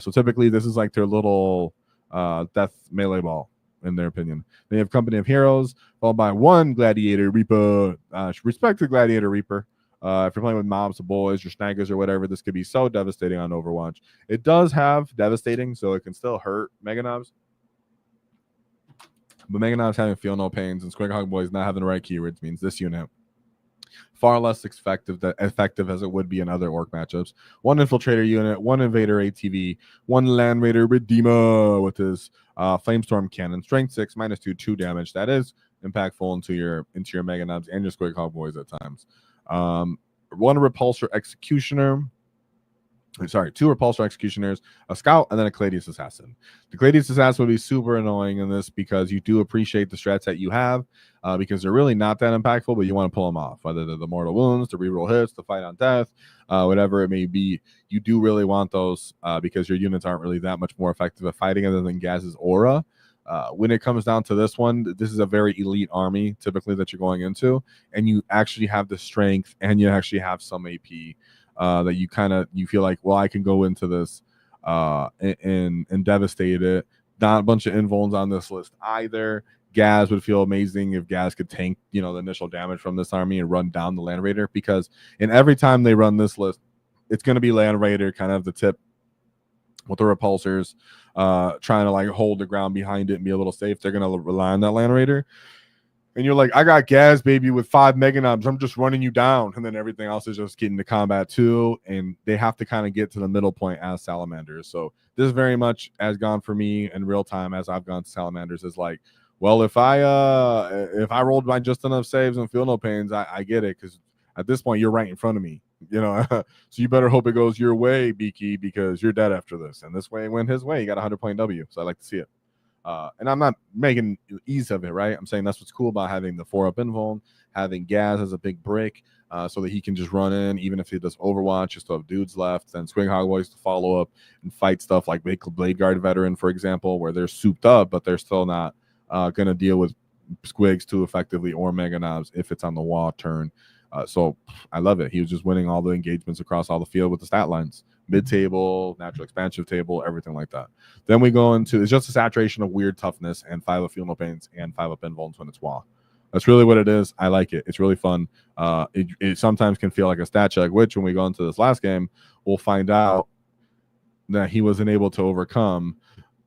So typically this is like their little death melee ball, in their opinion. They have Company of Heroes, followed by 1 Gladiator Reaper. Respect to Gladiator Reaper. If you're playing with mobs or boys or snaggers or whatever, this could be so devastating on Overwatch. It does have devastating, so it can still hurt Mega Knobs. But Mega Knobs having Feel No Pains and Squig Hog Boys not having the right keywords means this unit far less effective as it would be in other orc matchups. 1 Infiltrator unit, 1 Invader ATV, 1 Land Raider Redeemer with his Flamestorm Cannon, Strength 6, -2, 2 damage. That is impactful into your Mega Knobs and your Squig Hog Boys at times. 1 Repulsor Executioner, Sorry, 2 repulsor executioners, a scout, and then a Caladius assassin. The Caladius assassin would be super annoying in this because you do appreciate the strats that you have, because they're really not that impactful, but you want to pull them off, whether they're the mortal wounds, the reroll hits, the fight on death, whatever it may be. You do really want those because your units aren't really that much more effective at fighting other than Gaz's aura. When it comes down to this one, this is a very elite army typically that you're going into, and you actually have the strength and you actually have some AP. That you feel like, well, I can go into this and devastate it. Not a bunch of invulns on this list either. Gaz would feel amazing if Gaz could tank, the initial damage from this army and run down the Land Raider, because in every time they run this list, it's going to be Land Raider kind of the tip with the repulsors, trying to like hold the ground behind it and be a little safe. They're going to rely on that Land Raider. And you're like, I got Gaz, baby, with 5 Meganobs. I'm just running you down. And then everything else is just getting to combat too. And they have to kind of get to the middle point as Salamanders. So this very much has gone for me in real time as I've gone to Salamanders is like, well, if I rolled my just enough saves and feel no pains, I get it. Because at this point, you're right in front of me. So you better hope it goes your way, Beaky, because you're dead after this. And this way went his way. He got a 100-point W. So I like to see it. And I'm not making ease of it, right? I'm saying that's what's cool about having the 4-up invuln, having Gaz as a big brick, so that he can just run in, even if he does Overwatch, just to have dudes left, then Swing Hog Boys to follow up and fight stuff like Blade Guard Veteran, for example, where they're souped up, but they're still not going to deal with Squigs too effectively or Meganobs if it's on the wall turn. So I love it. He was just winning all the engagements across all the field with the stat lines. Mid-table, natural expansive table, everything like that. Then we go into, it's just a saturation of weird toughness and 5-up feel no pains and 5-up invulns when it's WAAAGH. That's really what it is. I like it. It's really fun. It sometimes can feel like a stat check, which when we go into this last game, we'll find out that he wasn't able to overcome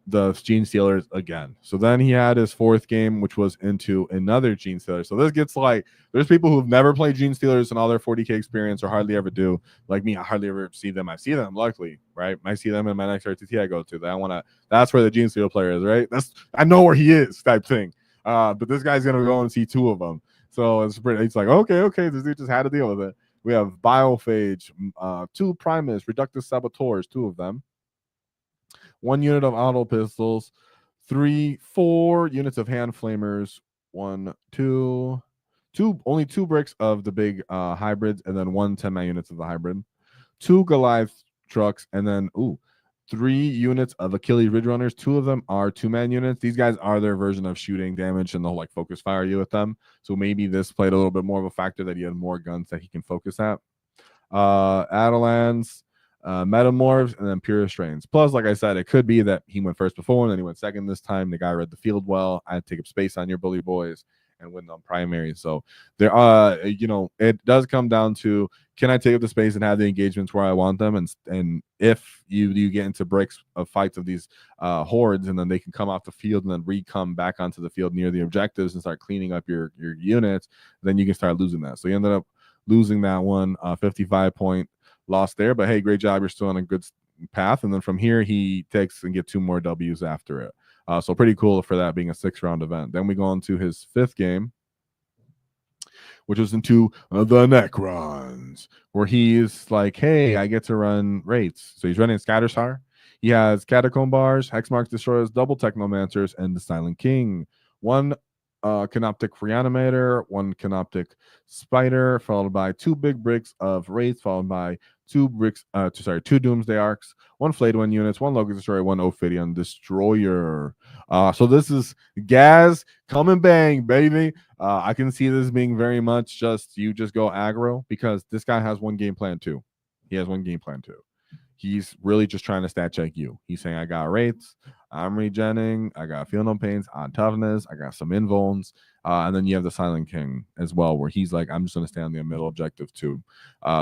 the Gene Stealers again. So then he had his 4th game, which was into another Gene Stealer. So this gets like, there's people who've never played Gene Stealers in all their 40K experience or hardly ever do. Like me, I hardly ever see them. I see them, luckily, right? I see them in my next RTT I go to. That's where the Gene Stealer player is, right? I know where he is, type thing. But this guy's gonna go and see 2 of them. So it's like, okay, this dude just had to deal with it. We have Biophage, 2 Primus, Reductive Saboteurs, 2 of them. 1 unit of auto pistols, 4 units of hand flamers, 1, 2, only 2 bricks of the big hybrids, and then 1 10-man units of the hybrid, 2 Goliath trucks, and then 3 units of Achilles Ridge Runners. 2 of them are 2-man units. These guys are their version of shooting damage, and they'll like focus fire you with them. So maybe this played a little bit more of a factor that he had more guns that he can focus at. Adelans, Metamorphs, and then Pure Strains. Plus, like I said, it could be that he went first before and then he went second this time. The guy read the field well. I had to take up space on your Bully Boyz and win on primary. So there it does come down to, can I take up the space and have the engagements where I want them? And if you get into breaks of fights of these hordes, and then they can come off the field and then come back onto the field near the objectives and start cleaning up your units, then you can start losing that. So you ended up losing that one, 55-point loss there, but hey, great job. You're still on a good path. And then from here, he takes and get 2 more W's after it. So pretty cool for that being a 6-round event. Then we go on to his 5th game, which was into the Necrons, where he's like, hey, I get to run Wraiths. So he's running Scatterstar. He has Catacomb Bars, Hexmarks Destroyers, Double Technomancers, and the Silent King. 1 Canoptic Reanimator, 1 Canoptic Spider, followed by 2 big bricks of Wraiths, followed by 2 Doomsday Arcs, 1 Flayed One units, 1 Locust Destroyer, 1 Ophidian Destroyer. So this is Gaz, come and bang, baby. I can see this being very much just you just go aggro, because this guy has 1 game plan too. He has 1 game plan too. He's really just trying to stat check you. He's saying, I got Wraiths, I'm regenning, I got Feel No Pains, on toughness, I got some invulns, and then you have the Silent King as well, where he's like, I'm just going to stay on the middle objective too.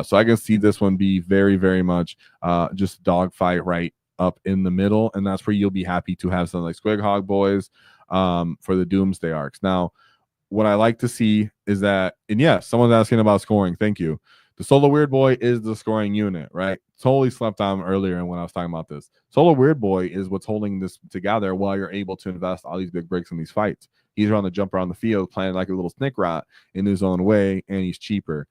So I can see this one be very, very much just dogfight right up in the middle, and that's where you'll be happy to have something like Squig Hog Boys for the Doomsday Arcs. Now, what I like to see is that, and yes, someone's asking about scoring. Thank you. The Solo Weird Boy is the scoring unit, right? Totally slept on earlier when I was talking about this. Solo Weird Boy is what's holding this together while you're able to invest all these big breaks in these fights. He's on the jump around the field, playing like a little snake rat in his own way, and he's cheaper.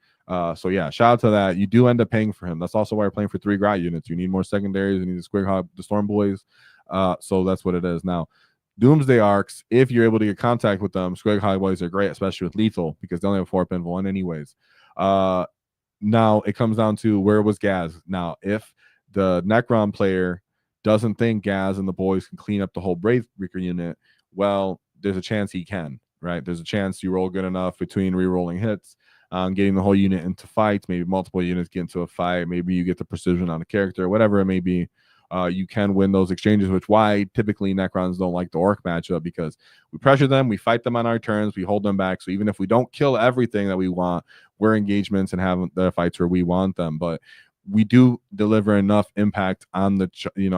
So yeah, shout out to that. You do end up paying for him. That's also why you're playing for 3 Grat units. You need more secondaries. You need the Squig Hog, the Storm Boys. So that's what it is. Now, Doomsday Arcs, if you're able to get contact with them, Squig Hog Boys are great, especially with lethal, because they only have 4 pinfall one anyways. Now it comes down to where was Gaz. Now, if the Necron player doesn't think Gaz and the boys can clean up the whole Brave Reaper unit, well, there's a chance he can, right? There's a chance you roll good enough between re-rolling hits, getting the whole unit into fights, maybe multiple units get into a fight, maybe you get the precision on a character, whatever it may be. You can win those exchanges, which why typically Necrons don't like the Orc matchup, because we pressure them, we fight them on our turns, we hold them back. So even if we don't kill everything that we want, we're engagements and have the fights where we want them. But we do deliver enough impact on the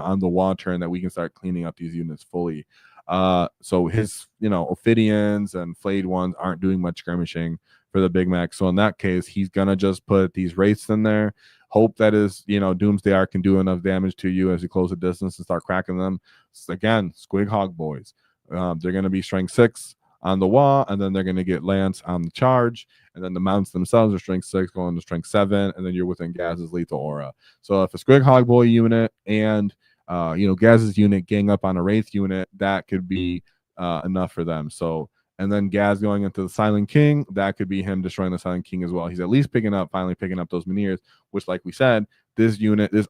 on the WAAAGH turn that we can start cleaning up these units fully. So his Ophidians and Flayed ones aren't doing much skirmishing for the Big Mac. So in that case, he's gonna just put these wraiths in there. Hope that his Doomsday Arc can do enough damage to you as you close the distance and start cracking them. So again, Squig Hog Boys. They're gonna be strength 6 on the wall, and then they're gonna get Lance on the charge, and then the mounts themselves are strength 6 going to strength 7, and then you're within Gaz's lethal aura. So if a Squig Hog Boy unit and Gaz's unit gang up on a Wraith unit, that could be enough for them. So, and then Gaz going into the Silent King, that could be him destroying the Silent King as well. He's at least finally picking up those Minears, which, like we said, this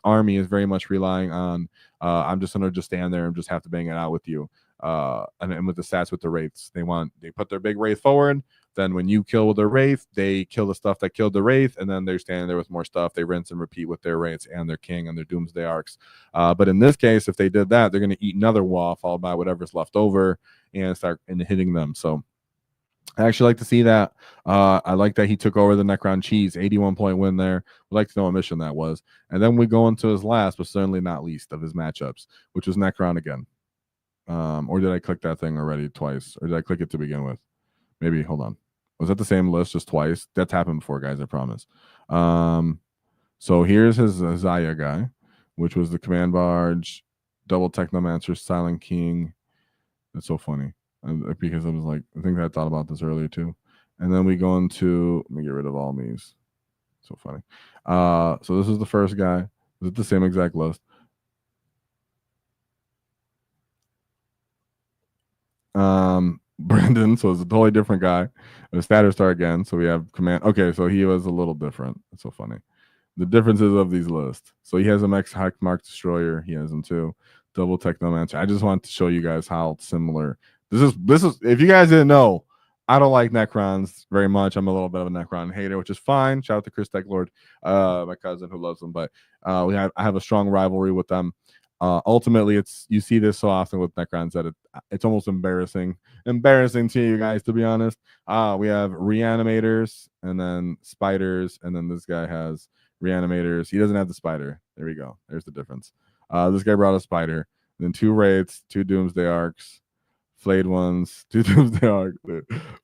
army is very much relying on, I'm just going to just stand there and just have to bang it out with you. And with the stats with the Wraiths, they put their big Wraith forward. Then when you kill the Wraith, they kill the stuff that killed the Wraith, and then they're standing there with more stuff. They rinse and repeat with their Wraiths and their King and their Doomsday Arcs. But in this case, if they did that, they're going to eat another wall, followed by whatever's left over, and start hitting them. So I actually like to see that. I like that he took over the Necron Cheese, 81-point win there. We'd like to know what mission that was. And then we go into his last, but certainly not least, of his matchups, which was Necron again. Or did I click that thing already twice? Or did I click it to begin with? Maybe, hold on. Was that the same list just twice? That's happened before, guys, I promise. So here's his Zaya guy, which was the Command Barge, Double Technomancer, Silent King. That's so funny. Because I was like, I think I thought about this earlier too. And then we go into, let me get rid of all these. So funny. So this is the first guy. Is it the same exact list? Brandon, so it's a totally different guy. The status star again. So we have command. Okay, so he was a little different. It's so funny. The differences of these lists. So he has a Max Hack Mark Destroyer. He has them too. Double Technomancer. I just want to show you guys how similar this is. If you guys didn't know, I don't like Necrons very much. I'm a little bit of a Necron hater, which is fine. Shout out to Chris Techlord, my cousin who loves them. But I have a strong rivalry with them. Ultimately, you see this so often with Necrons that it's almost embarrassing to you guys, to be honest. We have Reanimators and then Spiders, and then this guy has Reanimators. He doesn't have the Spider. There we go. There's the difference. This guy brought a Spider, then 2 Wraiths, 2 Doomsday Arcs, Flayed ones, 2 Doomsday Arcs,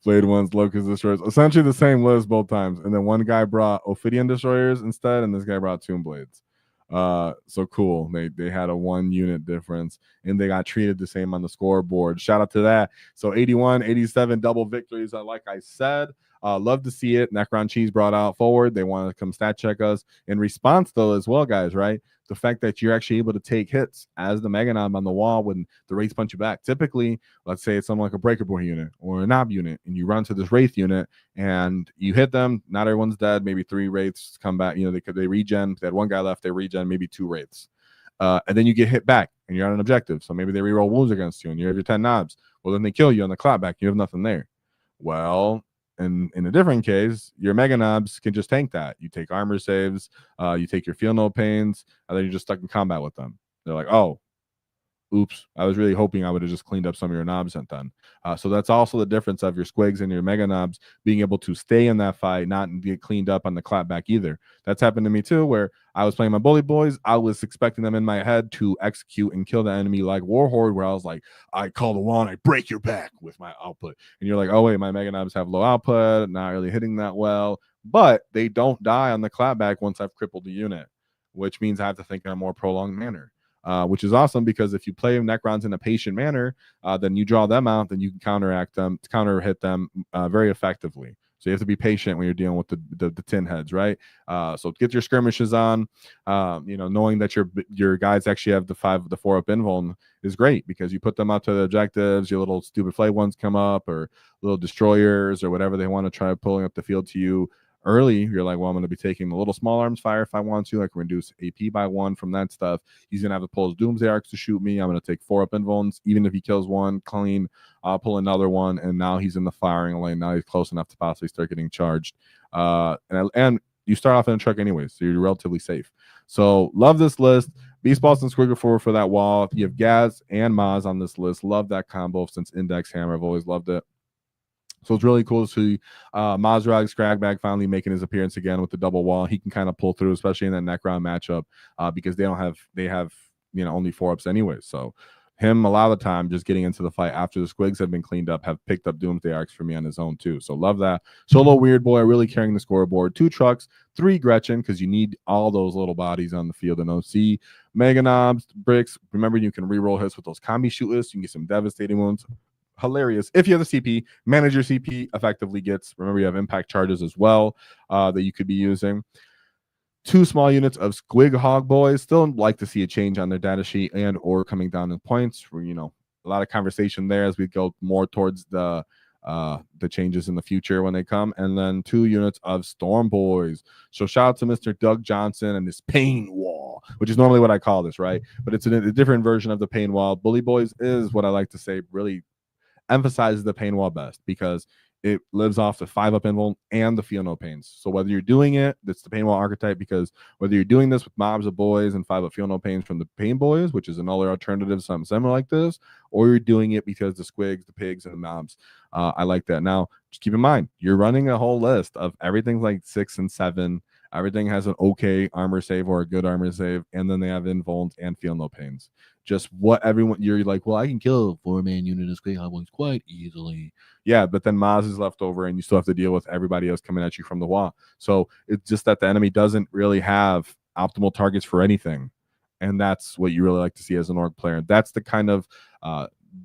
Flayed ones, Locust Destroyers. Essentially the same list both times. And then one guy brought Ophidian Destroyers instead, and this guy brought Tomb Blades. So cool. They had a 1 unit difference, and they got treated the same on the scoreboard. Shout out to that. So 81, 87 double victories. Like I said, love to see it. Necron Cheese brought out forward. They want to come stat check us in response, though, as well, guys, right? The fact that you're actually able to take hits as the Mega Knob on the wall when the Wraiths punch you back. Typically, let's say it's something like a Breaker Boy unit or a Knob unit, and you run to this Wraith unit and you hit them. Not everyone's dead. Maybe 3 Wraiths come back. They regen. They had 1 guy left. They regen. Maybe 2 Wraiths. And then you get hit back and you're on an objective. So maybe they reroll wounds against you and you have your 10 knobs. Well, then they kill you on the clapback. You have nothing there. Well, in a different case, your Mega Knobs can just tank that. You take armor saves, you take your feel no pains, and then you're just stuck in combat with them. They're like, oh, oops, I was really hoping I would have just cleaned up some of your knobs and then. So that's also the difference of your squigs and your Mega Knobs being able to stay in that fight, not get cleaned up on the clapback either. That's happened to me too, where I was playing my Bully Boyz. I was expecting them in my head to execute and kill the enemy like Warhorde, where I was like, I call the wall and I break your back with my output. And you're like, oh, wait, my Mega Knobs have low output, not really hitting that well. But they don't die on the clapback once I've crippled the unit, which means I have to think in a more prolonged manner. Which is awesome, because if you play Necrons in a patient manner, then you draw them out, then you can counter hit them very effectively. So you have to be patient when you're dealing with the tin heads, right? So get your skirmishes on. Knowing that your guys actually have the 4-up invuln is great, because you put them out to the objectives. Your little stupid flight ones come up, or little destroyers, or whatever they want to try pulling up the field to you early. You're like, well, I'm going to be taking the little small arms fire if I want to. I can reduce AP by 1 from that stuff. He's going to have to pull his Doomsday Arcs to shoot me. I'm going to take 4-up invulns. Even if he kills one clean, I'll pull another one, and now he's in the firing lane. Now he's close enough to possibly start getting charged. And you start off in a truck anyways, so you're relatively safe. So love this list. Beast Boss and Squiggle forward for that wall. You have Gaz and Maz on this list. Love that combo since Index Hammer. I've always loved it. So it's really cool to see Mazrag Scragbag finally making his appearance again with the double wall. He can kind of pull through, especially in that Necron matchup, because they have only 4-ups anyways. So him a lot of the time just getting into the fight after the squigs have been cleaned up, have picked up Doomsday Arcs for me on his own too. So love that. Solo Weird Boy really carrying the scoreboard. 2 trucks, 3 Gretchen, because you need all those little bodies on the field in OC. Mega Knobs, Bricks. Remember, you can reroll hits with those combi shoot lists. You can get some devastating wounds. Hilarious. If you have the CP, manager CP effectively gets. Remember, you have impact charges as well that you could be using. 2 small units of Squig Hog Boys. Still like to see a change on their data sheet and or coming down in points. For a lot of conversation there as we go more towards the changes in the future when they come. And then 2 units of Storm Boys. So shout out to Mr. Doug Johnson and his pain wall, which is normally what I call this, right? But it's a different version of the pain wall. Bully Boys is what I like to say really emphasizes the pain wall best, because it lives off the 5-up invuln and the feel no pains. So whether you're doing it, that's the pain wall archetype, because whether you're doing this with mobs of boys and 5-up feel no pains from the pain boys, which is another alternative, something similar like this, or you're doing it because the squigs, the pigs, and the mobs, I like that. Now, just keep in mind, you're running a whole list of everything like 6 and 7. Everything has an okay armor save or a good armor save, and then they have invulns and feel no pains. Just what everyone, you're like, well, I can kill a 4-man unit of Squig Hog Boys quite easily. Yeah, but then Maz is left over, and you still have to deal with everybody else coming at you from the wall. So it's just that the enemy doesn't really have optimal targets for anything, and that's what you really like to see as an org player. That's the kind of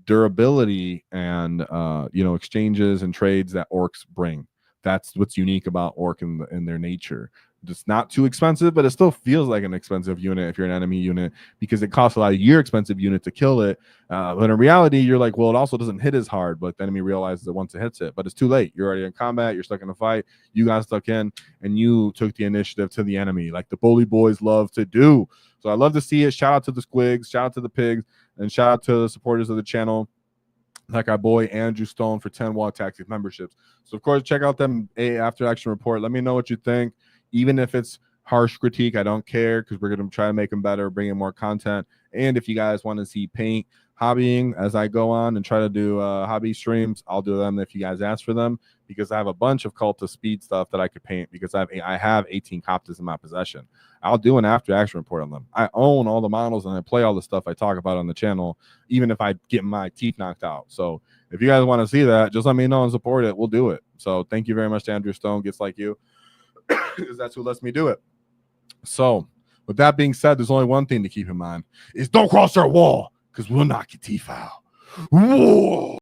durability and exchanges and trades that orcs bring. That's what's unique about orc in their nature. It's not too expensive, but it still feels like an expensive unit if you're an enemy unit, because it costs a lot of your expensive unit to kill it. But in reality, you're like, well, it also doesn't hit as hard, but the enemy realizes that once it hits it. But it's too late. You're already in combat. You're stuck in a fight. You got stuck in, and you took the initiative to the enemy, like the Bully Boys love to do. So I love to see it. Shout out to the squigs. Shout out to the pigs. And shout out to the supporters of the channel, like our boy Andrew Stone for 10 WAAAGH Tactics memberships. So, of course, check out them after action report. Let me know what you think. Even if it's harsh critique, I don't care, because we're going to try to make them better, bring in more content. And if you guys want to see paint hobbying as I go on and try to do hobby streams, I'll do them if you guys ask for them, because I have a bunch of Cult of Speed stuff that I could paint, because I have 18 Coptas in my possession. I'll do an after action report on them. I own all the models and I play all the stuff I talk about on the channel, even if I get my teeth knocked out. So if you guys want to see that, just let me know and support it. We'll do it. So thank you very much to Andrew Stone, Gets Like You, because that's who lets me do it. So with that being said, there's only one thing to keep in mind, is don't cross our wall, because we'll knock your teeth out. Whoa.